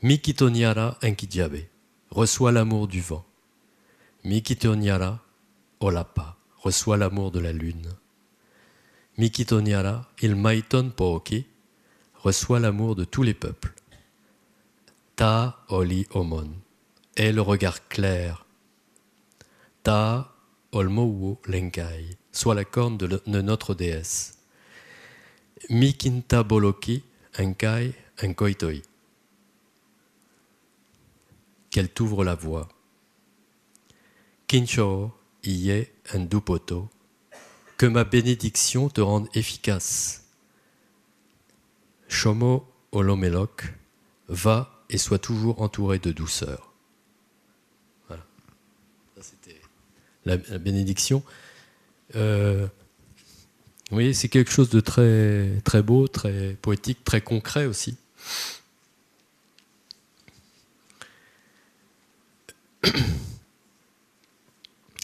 Mikito Nyara Enkidiabe. Reçois l'amour du vent. Mikito Nyara Olapa. Reçois l'amour de la lune. Mikito Nyara il maiton pooki, reçoit l'amour de tous les peuples. Ta oli omon, est le regard clair. Ta olmowo lenkai, soit la corne de notre déesse. Mikinta boloki enkai enkoitoi. Qu'elle t'ouvre la voie. Kincho iye endupoto. Que ma bénédiction te rende efficace. Shomo olomelok, va et sois toujours entouré de douceur. Voilà. Ça, c'était la bénédiction. Vous voyez, c'est quelque chose de très, très beau, très poétique, très concret aussi.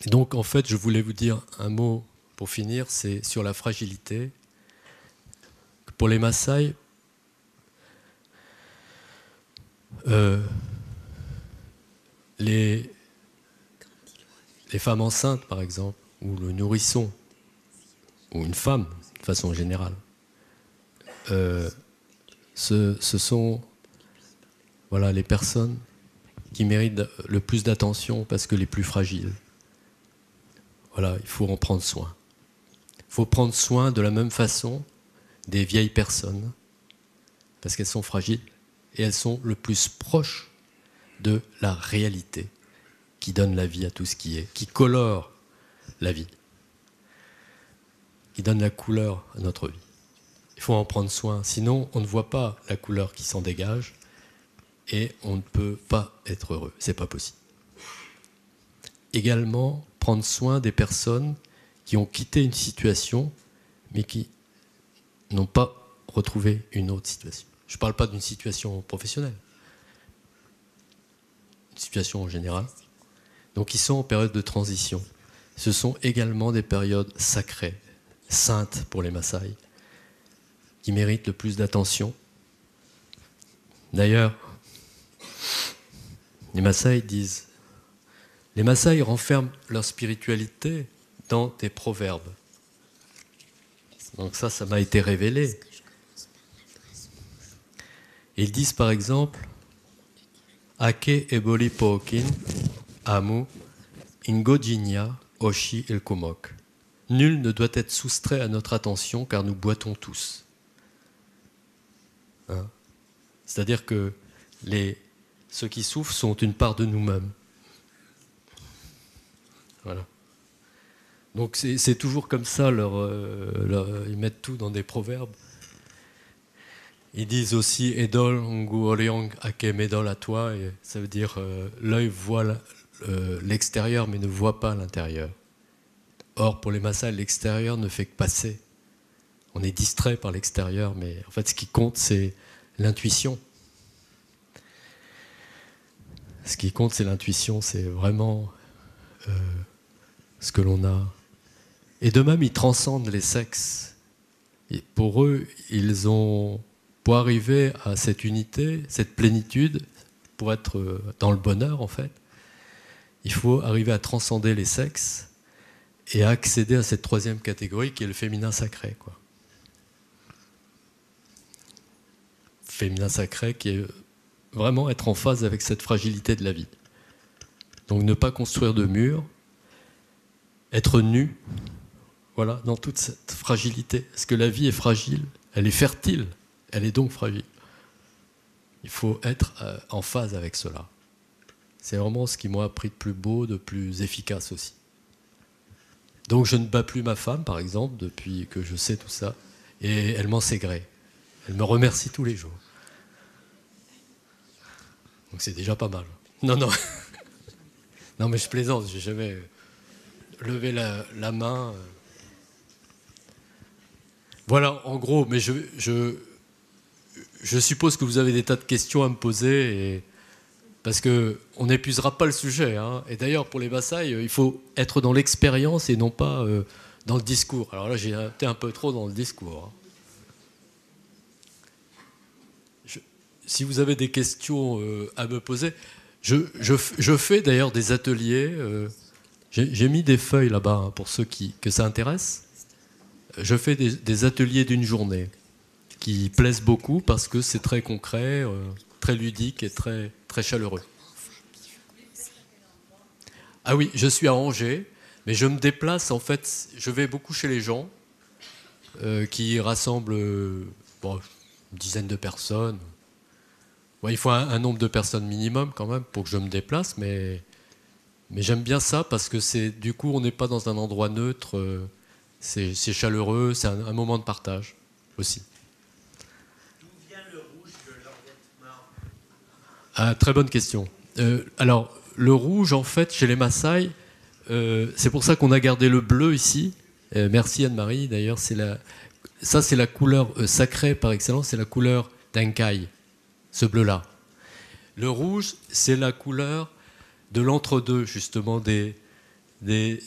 Donc, en fait, je voulais vous dire un mot pour finir, c'est sur la fragilité. pour les Maasai, les femmes enceintes, par exemple, ou le nourrisson, ou une femme, de façon générale, ce sont voilà, les personnes qui méritent le plus d'attention parce que les plus fragiles. Voilà, il faut en prendre soin. Il faut prendre soin de la même façon des vieilles personnes, parce qu'elles sont fragiles et elles sont le plus proches de la réalité qui donne la vie à tout ce qui est, qui colore la vie, qui donne la couleur à notre vie. Il faut en prendre soin, sinon on ne voit pas la couleur qui s'en dégage et on ne peut pas être heureux, c'est pas possible. Également, prendre soin des personnes qui ont quitté une situation mais qui n'ont pas retrouvé une autre situation. Je ne parle pas d'une situation professionnelle, une situation en général. Donc ils sont en période de transition. Ce sont également des périodes sacrées, saintes pour les Maasai, qui méritent le plus d'attention. D'ailleurs, les Maasai disent, les Maasai renferment leur spiritualité dans des proverbes. Donc ça m'a été révélé. Ils disent par exemple, Ake eboli pookin, amu, ingojinia, oshi el kumok. Nul ne doit être soustrait à notre attention car nous boitons tous. Hein? C'est-à-dire que ceux qui souffrent sont une part de nous-mêmes. Voilà. Donc c'est toujours comme ça, ils mettent tout dans des proverbes. Ils disent aussi « Edol ngu oriong ake medol à toi », et ça veut dire l'œil voit l'extérieur mais ne voit pas l'intérieur. Or, pour les Maasai, l'extérieur ne fait que passer. On est distrait par l'extérieur, mais en fait, ce qui compte, c'est l'intuition. Ce qui compte, c'est l'intuition, c'est vraiment ce que l'on a. Et de même, ils transcendent les sexes. Et pour eux, pour arriver à cette unité, cette plénitude, pour être dans le bonheur, en fait, il faut arriver à transcender les sexes et à accéder à cette troisième catégorie qui est le féminin sacré, quoi. Féminin sacré qui est vraiment être en phase avec cette fragilité de la vie. Donc ne pas construire de murs, être nu, voilà, dans toute cette fragilité. Parce que la vie est fragile, elle est fertile, elle est donc fragile. Il faut être en phase avec cela. C'est vraiment ce qui m'a appris de plus beau, de plus efficace aussi. Donc je ne bats plus ma femme, par exemple, depuis que je sais tout ça, et elle m'en sait gré. Elle me remercie tous les jours. Donc c'est déjà pas mal. Non, non. Non, mais je plaisante, j'ai jamais levé la main. Voilà, en gros, mais je suppose que vous avez des tas de questions à me poser, parce qu'on n'épuisera pas le sujet. Hein. Et d'ailleurs, pour les Maasai, il faut être dans l'expérience et non pas dans le discours. Alors là, j'ai été un peu trop dans le discours. Hein. Si vous avez des questions à me poser, je fais d'ailleurs des ateliers. J'ai mis des feuilles là-bas hein, pour ceux que ça intéresse. Je fais des ateliers d'une journée qui plaisent beaucoup parce que c'est très concret, très ludique et très, très chaleureux. Ah oui, je suis à Angers, mais je me déplace en fait, je vais beaucoup chez les gens qui rassemblent une dizaine de personnes. Bon, il faut un nombre de personnes minimum quand même pour que je me déplace, mais j'aime bien ça parce que du coup on n'est pas dans un endroit neutre, c'est chaleureux, c'est un moment de partage aussi. D'où vient le rouge de leur vêtement ? Ah, très bonne question. Alors, le rouge, en fait, chez les Maasai, c'est pour ça qu'on a gardé le bleu ici. Merci Anne-Marie, d'ailleurs. Ça, c'est la couleur sacrée par excellence, c'est la couleur d'Enkai, ce bleu-là. Le rouge, c'est la couleur de l'entre-deux, justement, des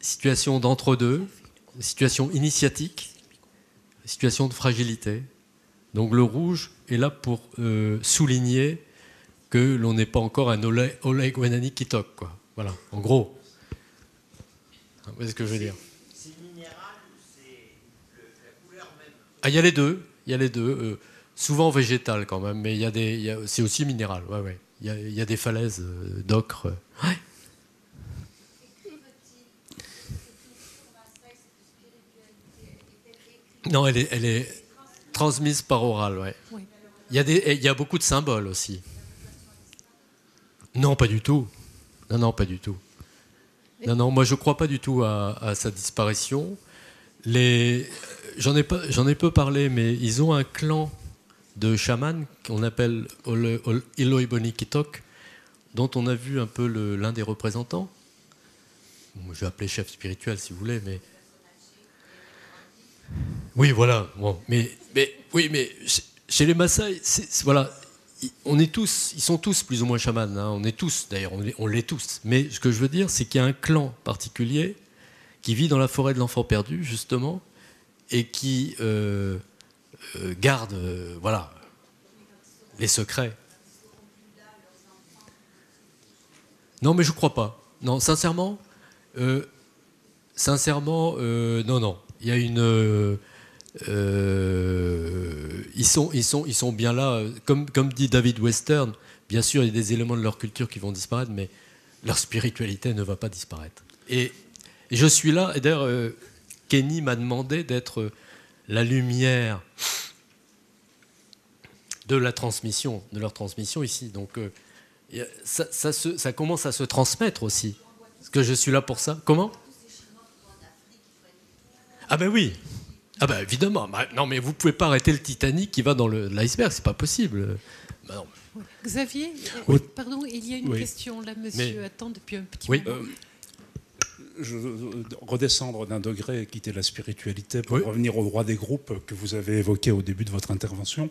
situations d'entre-deux, situations initiatiques, situation de fragilité. Donc le rouge est là pour souligner que l'on n'est pas encore un Oleg Wenani Kitok, quoi. Voilà, en gros. Vous voyez ce que je veux dire? C'est minéral ou c'est la couleur même? Ah, il y a les deux. Il y a les deux. Souvent végétal quand même, mais c'est aussi minéral. Ouais, ouais. Il y a des falaises d'ocre. Ouais. Non, elle est transmise par oral, ouais. Oui. Il y a beaucoup de symboles aussi. Non, pas du tout. Non, pas du tout. Non, moi je ne crois pas du tout à sa disparition. J'en ai peu parlé, mais ils ont un clan de chamans qu'on appelle Iloiboni Kitok, dont on a vu un peu l'un des représentants. Je vais appeler chef spirituel si vous voulez, mais... Oui, voilà. Bon, mais chez les Maasai, voilà, ils sont tous plus ou moins chamans. Hein, on est tous, d'ailleurs, on l'est tous. Mais ce que je veux dire, c'est qu'il y a un clan particulier qui vit dans la forêt de l'enfant perdu, justement, et qui garde, voilà, les secrets. Non, mais je crois pas. Non, sincèrement, non. Il y a une. Ils sont bien là. Comme dit David Western, bien sûr, il y a des éléments de leur culture qui vont disparaître, mais leur spiritualité ne va pas disparaître. Et je suis là. Et d'ailleurs, Kenny m'a demandé d'être la lumière de leur transmission ici. Donc, ça commence à se transmettre aussi. Parce que je suis là pour ça. Comment ? Ah ben oui. Ah ben évidemment. Non mais vous pouvez pas arrêter le Titanic qui va dans l'iceberg, c'est pas possible. Ben non. Xavier, Oui. pardon, il y a une Oui. question là, monsieur attend depuis un petit Oui. moment. Redescendre d'un degré et quitter la spiritualité pour Oui. revenir au droit des groupes que vous avez évoqué au début de votre intervention.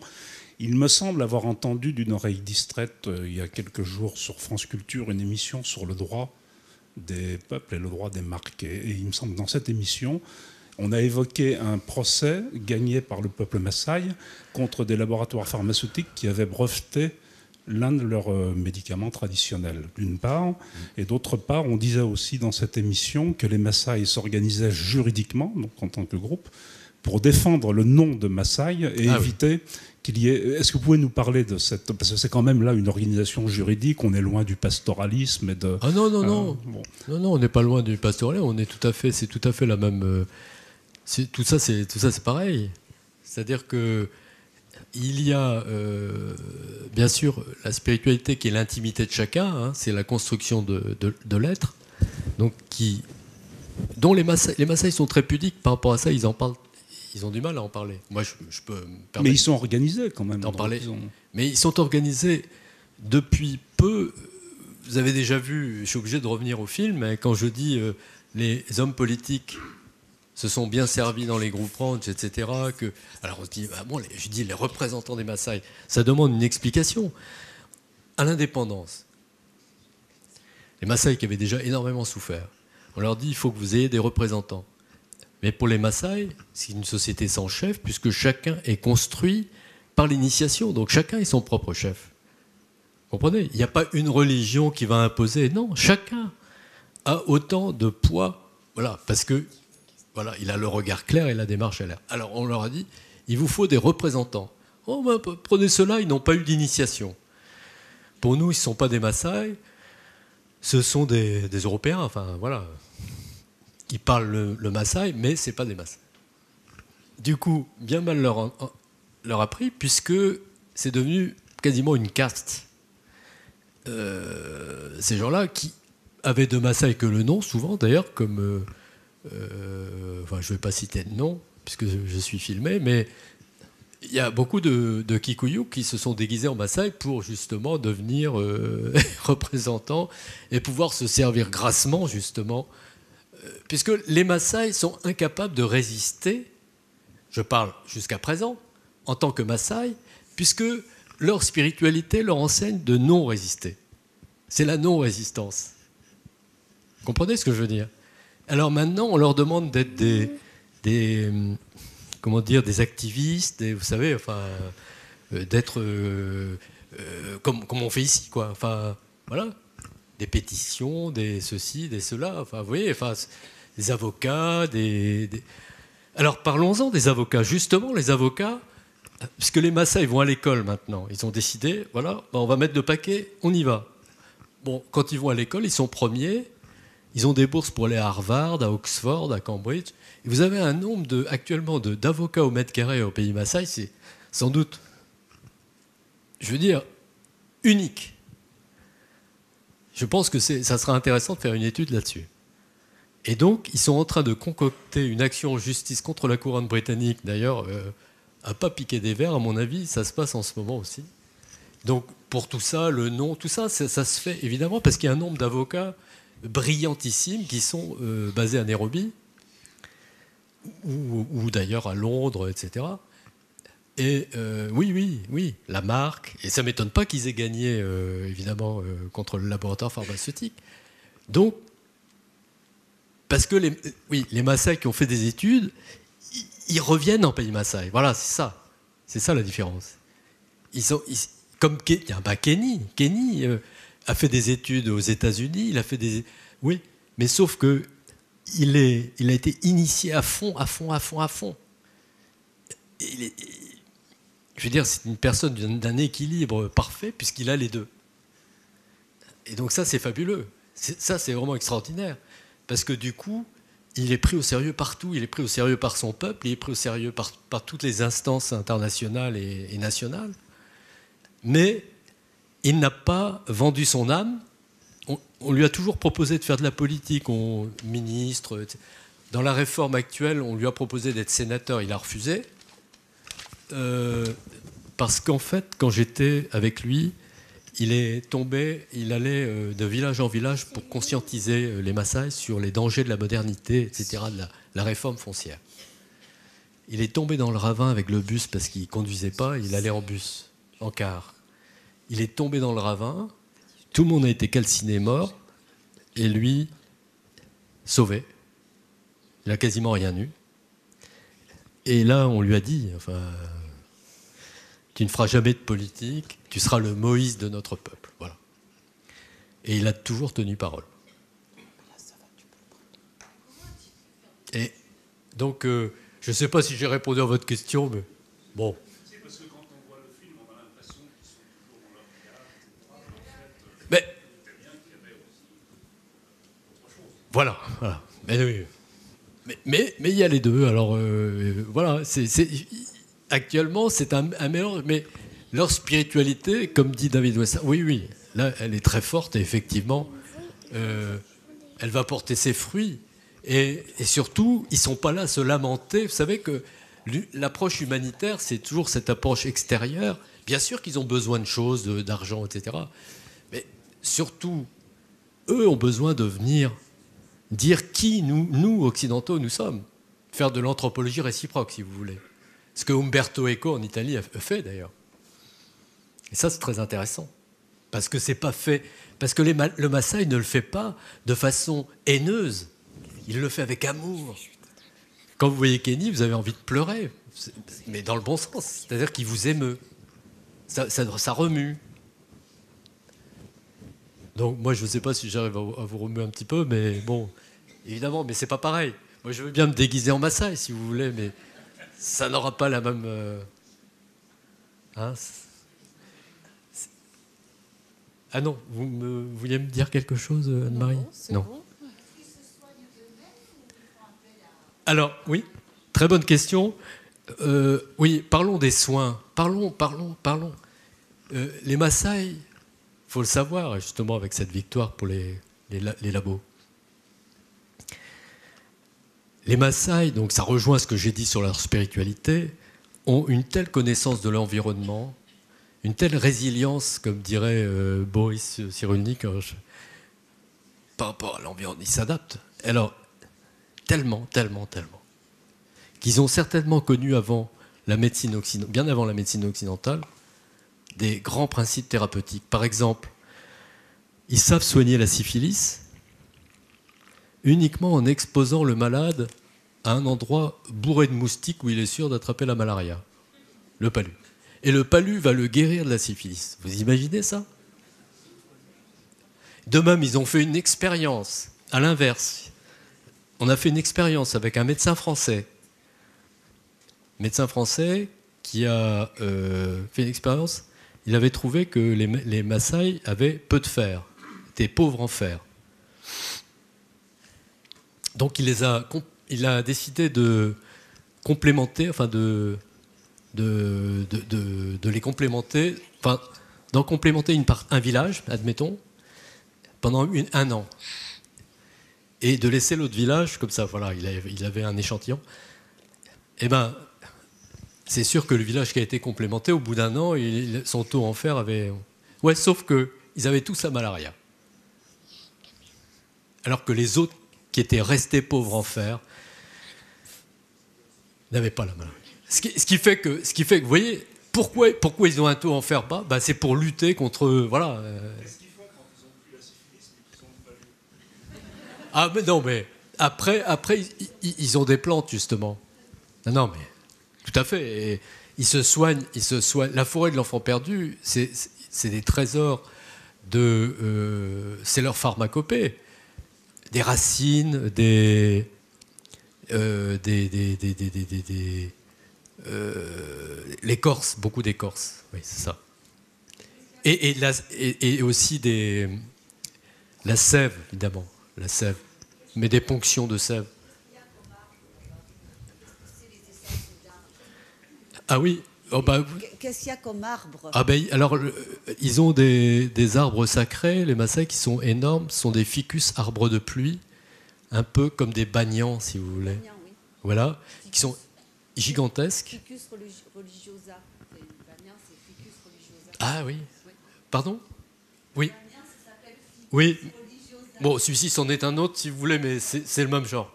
Il me semble avoir entendu d'une oreille distraite il y a quelques jours sur France Culture une émission sur le droit des peuples et le droit des marques. Et il me semble que dans cette émission, on a évoqué un procès gagné par le peuple Maasai contre des laboratoires pharmaceutiques qui avaient breveté l'un de leurs médicaments traditionnels, d'une part. Et d'autre part, on disait aussi dans cette émission que les Maasai s'organisaient juridiquement, donc en tant que groupe, pour défendre le nom de Maasai et éviter qu'il y ait... Est-ce que vous pouvez nous parler de cette... Parce que c'est quand même là une organisation juridique, on est loin du pastoralisme et de... Ah non. Bon. Non, on n'est pas loin du pastoralisme, c'est tout à fait la même... tout ça, c'est pareil. C'est-à-dire que il y a bien sûr la spiritualité qui est l'intimité de chacun, hein, c'est la construction de l'être, donc dont les Maasai sont très pudiques par rapport à ça, ils en parlent, ils ont du mal à en parler. Moi, je peux me permettre. Mais ils sont organisés quand même. D'en parler. Mais ils sont organisés depuis peu. Vous avez déjà vu, je suis obligé de revenir au film, mais quand je dis les hommes politiques se sont bien servis dans les groupes ranch, etc. Alors on se dit, je dis les représentants des Maasai, ça demande une explication. À l'indépendance, les Maasai qui avaient déjà énormément souffert, on leur dit, il faut que vous ayez des représentants. Mais pour les Maasai, c'est une société sans chef, puisque chacun est construit par l'initiation. Donc chacun est son propre chef. Vous comprenez ? Il n'y a pas une religion qui va imposer. Non, chacun a autant de poids. Voilà, parce que voilà, il a le regard clair et la démarche à l'air. Alors on leur a dit, il vous faut des représentants. Oh, prenez ceux-là, ils n'ont pas eu d'initiation. Pour nous, ils ne sont pas des Maasai, ce sont des Européens. Enfin, voilà. Ils parlent le Maasai, mais ce n'est pas des Maasai. Du coup, bien mal leur a pris, puisque c'est devenu quasiment une caste. Ces gens-là qui avaient de Maasai que le nom, souvent d'ailleurs, comme... je ne vais pas citer de nom, puisque je suis filmé, mais il y a beaucoup de Kikuyu qui se sont déguisés en Maasai pour justement devenir représentants et pouvoir se servir grassement, justement, puisque les Maasai sont incapables de résister, je parle jusqu'à présent, en tant que Maasai, puisque leur spiritualité leur enseigne de non-résister. C'est la non-résistance. Vous comprenez ce que je veux dire ? Alors maintenant, on leur demande d'être des comment dire, des activistes, vous savez, enfin, d'être comme on fait ici, quoi. Enfin, voilà, des pétitions, des ceci, des cela. Enfin, vous voyez, enfin, des avocats, Alors, parlons-en des avocats. Justement, les avocats, puisque les Maasai vont à l'école maintenant, ils ont décidé, voilà, ben, on va mettre le paquet, on y va. Bon, quand ils vont à l'école, ils sont premiers. Ils ont des bourses pour aller à Harvard, à Oxford, à Cambridge. Et vous avez un nombre actuellement d'avocats au mètre carré au pays Maasai, c'est sans doute, je veux dire, unique. Je pense que ça sera intéressant de faire une étude là-dessus. Et donc, ils sont en train de concocter une action en justice contre la couronne britannique. D'ailleurs, à pas piquer des verres, à mon avis, ça se passe en ce moment aussi. Donc, pour tout ça, le nom, tout ça, ça se fait évidemment parce qu'il y a un nombre d'avocats brillantissimes qui sont basés à Nairobi ou d'ailleurs à Londres, etc. Et oui, la marque. Et ça ne m'étonne pas qu'ils aient gagné, évidemment, contre le laboratoire pharmaceutique. Donc, parce que les Maasai qui ont fait des études, ils reviennent en pays Maasai. Voilà, c'est ça. C'est ça la différence. Comme Kenny a fait des études aux États-Unis, il a fait des... Oui, mais sauf que il a été initié à fond. Je veux dire, c'est une personne d'un équilibre parfait puisqu'il a les deux. Et donc ça, c'est fabuleux. Ça, c'est vraiment extraordinaire. Parce que du coup, il est pris au sérieux partout. Il est pris au sérieux par son peuple, il est pris au sérieux par toutes les instances internationales et nationales. Mais il n'a pas vendu son âme. On lui a toujours proposé de faire de la politique, ministre. Etc. Dans la réforme actuelle, on lui a proposé d'être sénateur, il a refusé. Parce qu'en fait, quand j'étais avec lui, il allait de village en village pour conscientiser les Maasai sur les dangers de la modernité, etc., de la réforme foncière. Il est tombé dans le ravin avec le bus parce qu'il ne conduisait pas, il allait en bus, en car. Il est tombé dans le ravin, tout le monde a été calciné mort, et lui, sauvé. Il n'a quasiment rien eu. Et là, on lui a dit, enfin, tu ne feras jamais de politique, tu seras le Moïse de notre peuple. Voilà. Et il a toujours tenu parole. Et donc, je ne sais pas si j'ai répondu à votre question, mais bon. C'est parce que quand on voit le film, on a l'impression qu'ils sont toujours dans leur théâtre, etc. Mais, C'est bien qu'il y avait aussi autre chose. voilà. Mais oui. Mais il y a les deux. Alors, voilà. Actuellement, c'est un mélange. Mais leur spiritualité, comme dit David Wesson, oui, là, elle est très forte et effectivement, elle va porter ses fruits. Et surtout, ils ne sont pas là à se lamenter. Vous savez que l'approche humanitaire, c'est toujours cette approche extérieure. Bien sûr qu'ils ont besoin de choses, d'argent, etc. Mais surtout, eux ont besoin de venir dire qui nous, occidentaux, nous sommes. Faire de l'anthropologie réciproque, si vous voulez. Ce que Umberto Eco, en Italie, a fait, d'ailleurs. Et ça, c'est très intéressant. Parce que c'est pas fait... Parce que le Maasai ne le fait pas de façon haineuse. Il le fait avec amour. Quand vous voyez Kenny, vous avez envie de pleurer. Mais dans le bon sens. C'est-à-dire qu'il vous émeut. Ça remue. Donc moi, je ne sais pas si j'arrive à vous remuer un petit peu, mais bon, évidemment, mais c'est pas pareil. Moi, je veux bien me déguiser en Maasai, si vous voulez, mais ça n'aura pas la même... Ah non, vous vouliez me dire quelque chose, Anne-Marie? Non. Bon. Alors, oui, très bonne question. Oui, parlons des soins. Parlons. Les Maasai, il faut le savoir, justement, avec cette victoire pour les labos. Les Maasai, donc ça rejoint ce que j'ai dit sur leur spiritualité, ont une telle connaissance de l'environnement, une telle résilience, comme dirait Boris Cyrulnik, par rapport à l'environnement. Ils s'adaptent. Alors, tellement, qu'ils ont certainement connu avant la médecine occidentale, bien avant la médecine occidentale, des grands principes thérapeutiques. Par exemple, ils savent soigner la syphilis uniquement en exposant le malade à un endroit bourré de moustiques où il est sûr d'attraper la malaria. Le palu. Et le palu va le guérir de la syphilis. Vous imaginez ça? De même, ils ont fait une expérience à l'inverse. On a fait une expérience avec un médecin français. Médecin français qui a fait une expérience. Il avait trouvé que les Maasai avaient peu de fer, étaient pauvres en fer. Donc il a décidé de complémenter, enfin de les complémenter, enfin d'en complémenter un village, admettons, pendant un an. Et de laisser l'autre village, comme ça, voilà, il avait un échantillon. Eh bien, c'est sûr que le village qui a été complémenté, au bout d'un an, son taux en fer avait... Ouais, sauf qu'ils avaient tous la malaria. Alors que les autres, qui étaient restés pauvres en fer, n'avaient pas la malaria. Ce qui fait que, vous voyez, pourquoi ils ont un taux en fer bas? C'est pour lutter contre... Voilà. Qu'est-ce qu'ils font quand ils n'ont plus la syphilis, mais qu'ils ont le palu? Ah, mais non, mais après ils ont des plantes, justement. Non, mais tout à fait. Et ils se soignent. La forêt de l'enfant perdu, c'est des trésors c'est leur pharmacopée. Des racines, l'écorce, beaucoup d'écorce. Oui, c'est ça. Et aussi la sève, évidemment. La sève. Mais des ponctions de sève. Ah oui. Oh qu'est-ce qu'il y a comme arbre? Alors, ils ont des arbres sacrés, les Maasai, qui sont énormes. Ce sont des ficus, arbres de pluie, un peu comme des banians, si vous voulez. Banyan, oui. Voilà, qui sont gigantesques. Ficus religiosa. Banyan, c'est Ficus religiosa. Ah oui. Pardon? Oui. Banyan, ça s'appelle Ficus Oui. religiosa. Bon, celui-ci, c'en est un autre, si vous voulez, mais c'est le même genre.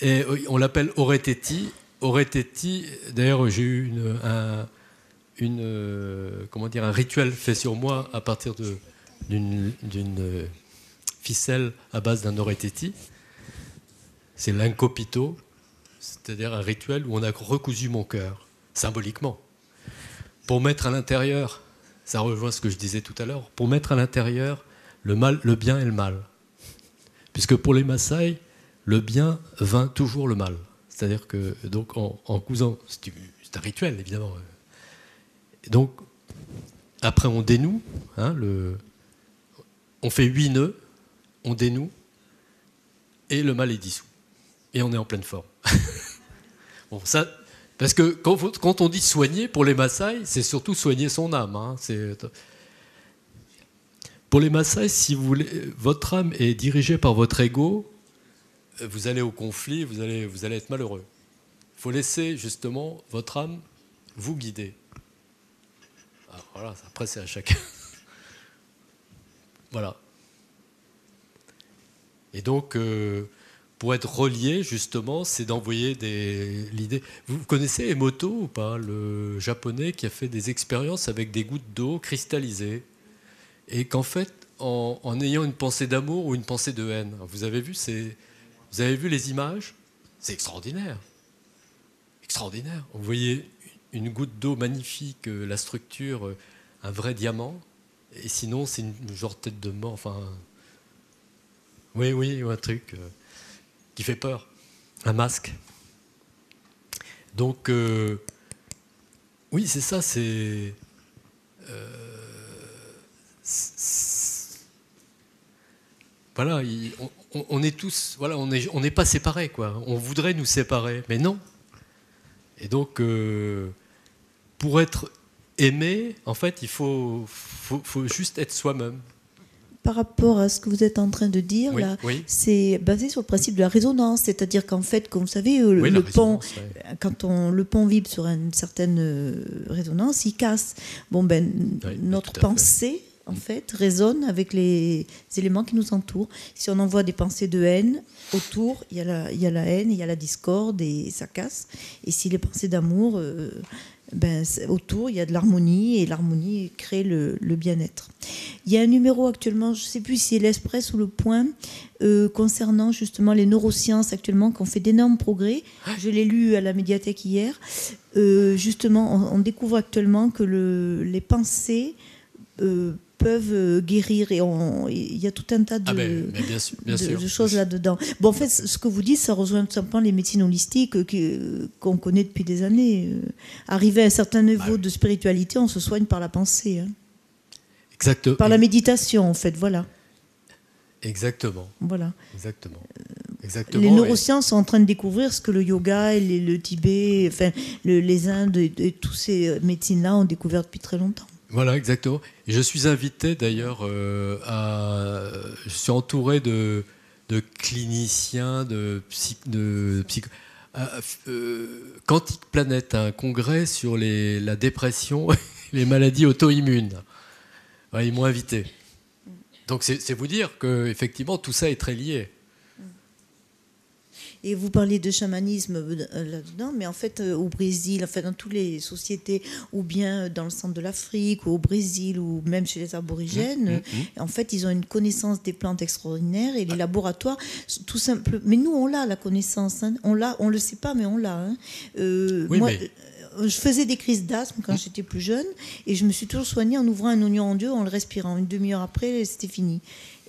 Et on l'appelle Oreteti. Oreteti, d'ailleurs, j'ai eu un rituel fait sur moi à partir d'une ficelle à base d'un Oreteti. C'est l'incopito, c'est-à-dire un rituel où on a recousu mon cœur, symboliquement, pour mettre à l'intérieur, ça rejoint ce que je disais tout à l'heure, pour mettre à l'intérieur le mal, le bien et le mal. Puisque pour les Maasai, le bien vainc toujours le mal. C'est-à-dire que, donc, en cousant, c'est un rituel, évidemment. Et donc, après, on dénoue, on fait 8 nœuds, on dénoue, et le mal est dissous. Et on est en pleine forme. Bon, ça, parce que quand on dit soigner, pour les Maasai, c'est surtout soigner son âme. Pour les Maasai, si vous voulez, votre âme est dirigée par votre ego, vous allez au conflit, vous allez être malheureux. Il faut laisser justement votre âme vous guider. Alors voilà, après c'est à chacun. Voilà. Et donc, pour être relié, justement, c'est d'envoyer l'idée. Vous connaissez Emoto ou pas, le japonais qui a fait des expériences avec des gouttes d'eau cristallisées, et qu'en fait, en ayant une pensée d'amour ou une pensée de haine, vous avez vu les images? C'est extraordinaire. Extraordinaire. Vous voyez une goutte d'eau magnifique, la structure, un vrai diamant, et sinon c'est une genre tête de mort, enfin... Oui, un truc qui fait peur. Un masque. Donc, oui, c'est ça, c'est... Voilà, on est tous... Voilà, on n'est pas séparés, quoi. On voudrait nous séparer, mais non. Et donc, pour être aimé, en fait, il faut juste être soi-même. Par rapport à ce que vous êtes en train de dire, Oui, là, oui. c'est basé sur le principe de la résonance, c'est-à-dire qu'en fait, comme vous savez, le pont, quand le pont vibre sur une certaine résonance, il casse. Bon, notre pensée, en fait, résonne avec les éléments qui nous entourent. Si on envoie des pensées de haine autour, il y a la haine, il y a la discorde et ça casse. Et si les pensées d'amour autour, il y a de l'harmonie, et l'harmonie crée le bien-être. Il y a un numéro actuellement, je ne sais plus si c'est l'Express ou le Point, concernant justement les neurosciences actuellement, qui ont fait d'énormes progrès. Je l'ai lu à la médiathèque hier. Justement, on découvre actuellement que les pensées peuvent guérir, et il y a tout un tas de choses là-dedans. Bon, en fait, ce que vous dites, ça rejoint tout simplement les médecines holistiques qu'on connaît depuis des années. Arrivé à un certain niveau de spiritualité, on se soigne par la pensée. Hein. Exactement. Par la méditation, en fait, voilà. Exactement. Voilà. Exactement. Les neurosciences sont en train de découvrir ce que le yoga et le Tibet, enfin, les Indes et tous ces médecines-là ont découvert depuis très longtemps. Voilà, exactement. Et je suis invité d'ailleurs je suis entouré de cliniciens, Quantique Planète, un congrès sur la dépression et les maladies auto-immunes. Ouais, ils m'ont invité. Donc c'est vous dire qu'effectivement tout ça est très lié. Et vous parlez de chamanisme là-dedans, mais en fait, au Brésil, enfin, dans toutes les sociétés, ou bien dans le centre de l'Afrique, ou au Brésil, ou même chez les aborigènes, en fait, ils ont une connaissance des plantes extraordinaire, et les laboratoires, tout simple. Mais nous, on l'a, la connaissance. Hein. On le sait pas, mais on l'a. Hein. Je faisais des crises d'asthme quand j'étais plus jeune, et je me suis toujours soignée en ouvrant un oignon en deux, en le respirant. Une demi-heure après, c'était fini.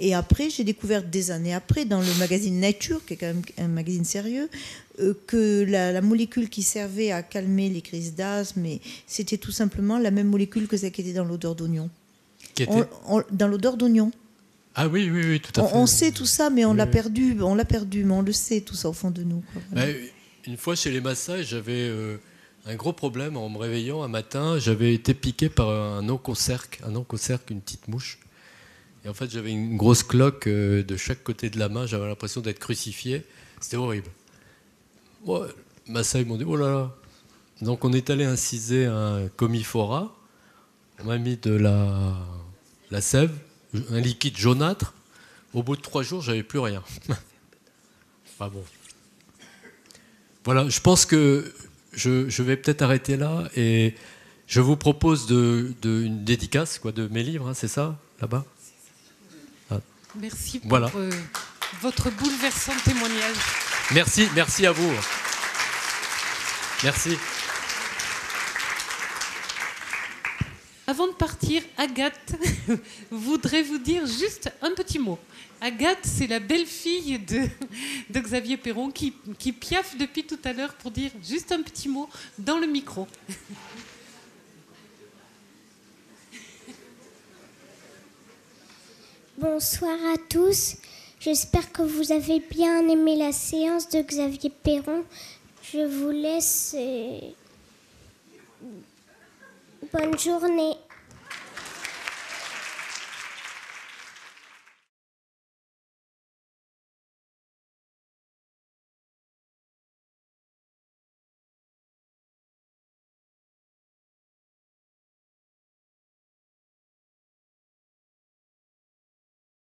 Et après, j'ai découvert des années après, dans le magazine Nature, qui est quand même un magazine sérieux, que la molécule qui servait à calmer les crises d'asthme, c'était tout simplement la même molécule que celle qui était dans l'odeur d'oignon. Dans l'odeur d'oignon. Ah oui, tout à fait. On sait tout ça, mais on l'a perdu, mais on le sait tout ça au fond de nous. Quoi, une fois chez les massages, j'avais un gros problème en me réveillant un matin. J'avais été piqué par un onchocerque, une petite mouche. Et en fait, j'avais une grosse cloque de chaque côté de la main. J'avais l'impression d'être crucifié. C'était horrible. Moi, Maasai m'ont dit, oh là là. Donc, on est allé inciser un commiphora. On m'a mis de la sève, un liquide jaunâtre. Au bout de 3 jours, j'avais plus rien. Enfin bon. Voilà, je pense que je vais peut-être arrêter là. Et je vous propose une dédicace de mes livres, hein, c'est ça, là-bas? Merci pour votre bouleversant témoignage. Merci à vous. Merci. Avant de partir, Agathe voudrait vous dire juste un petit mot. Agathe, c'est la belle-fille de Xavier Perron qui piaffe depuis tout à l'heure pour dire juste un petit mot dans le micro. Bonsoir à tous. J'espère que vous avez bien aimé la séance de Xavier Perron. Je vous laisse. Bonne journée.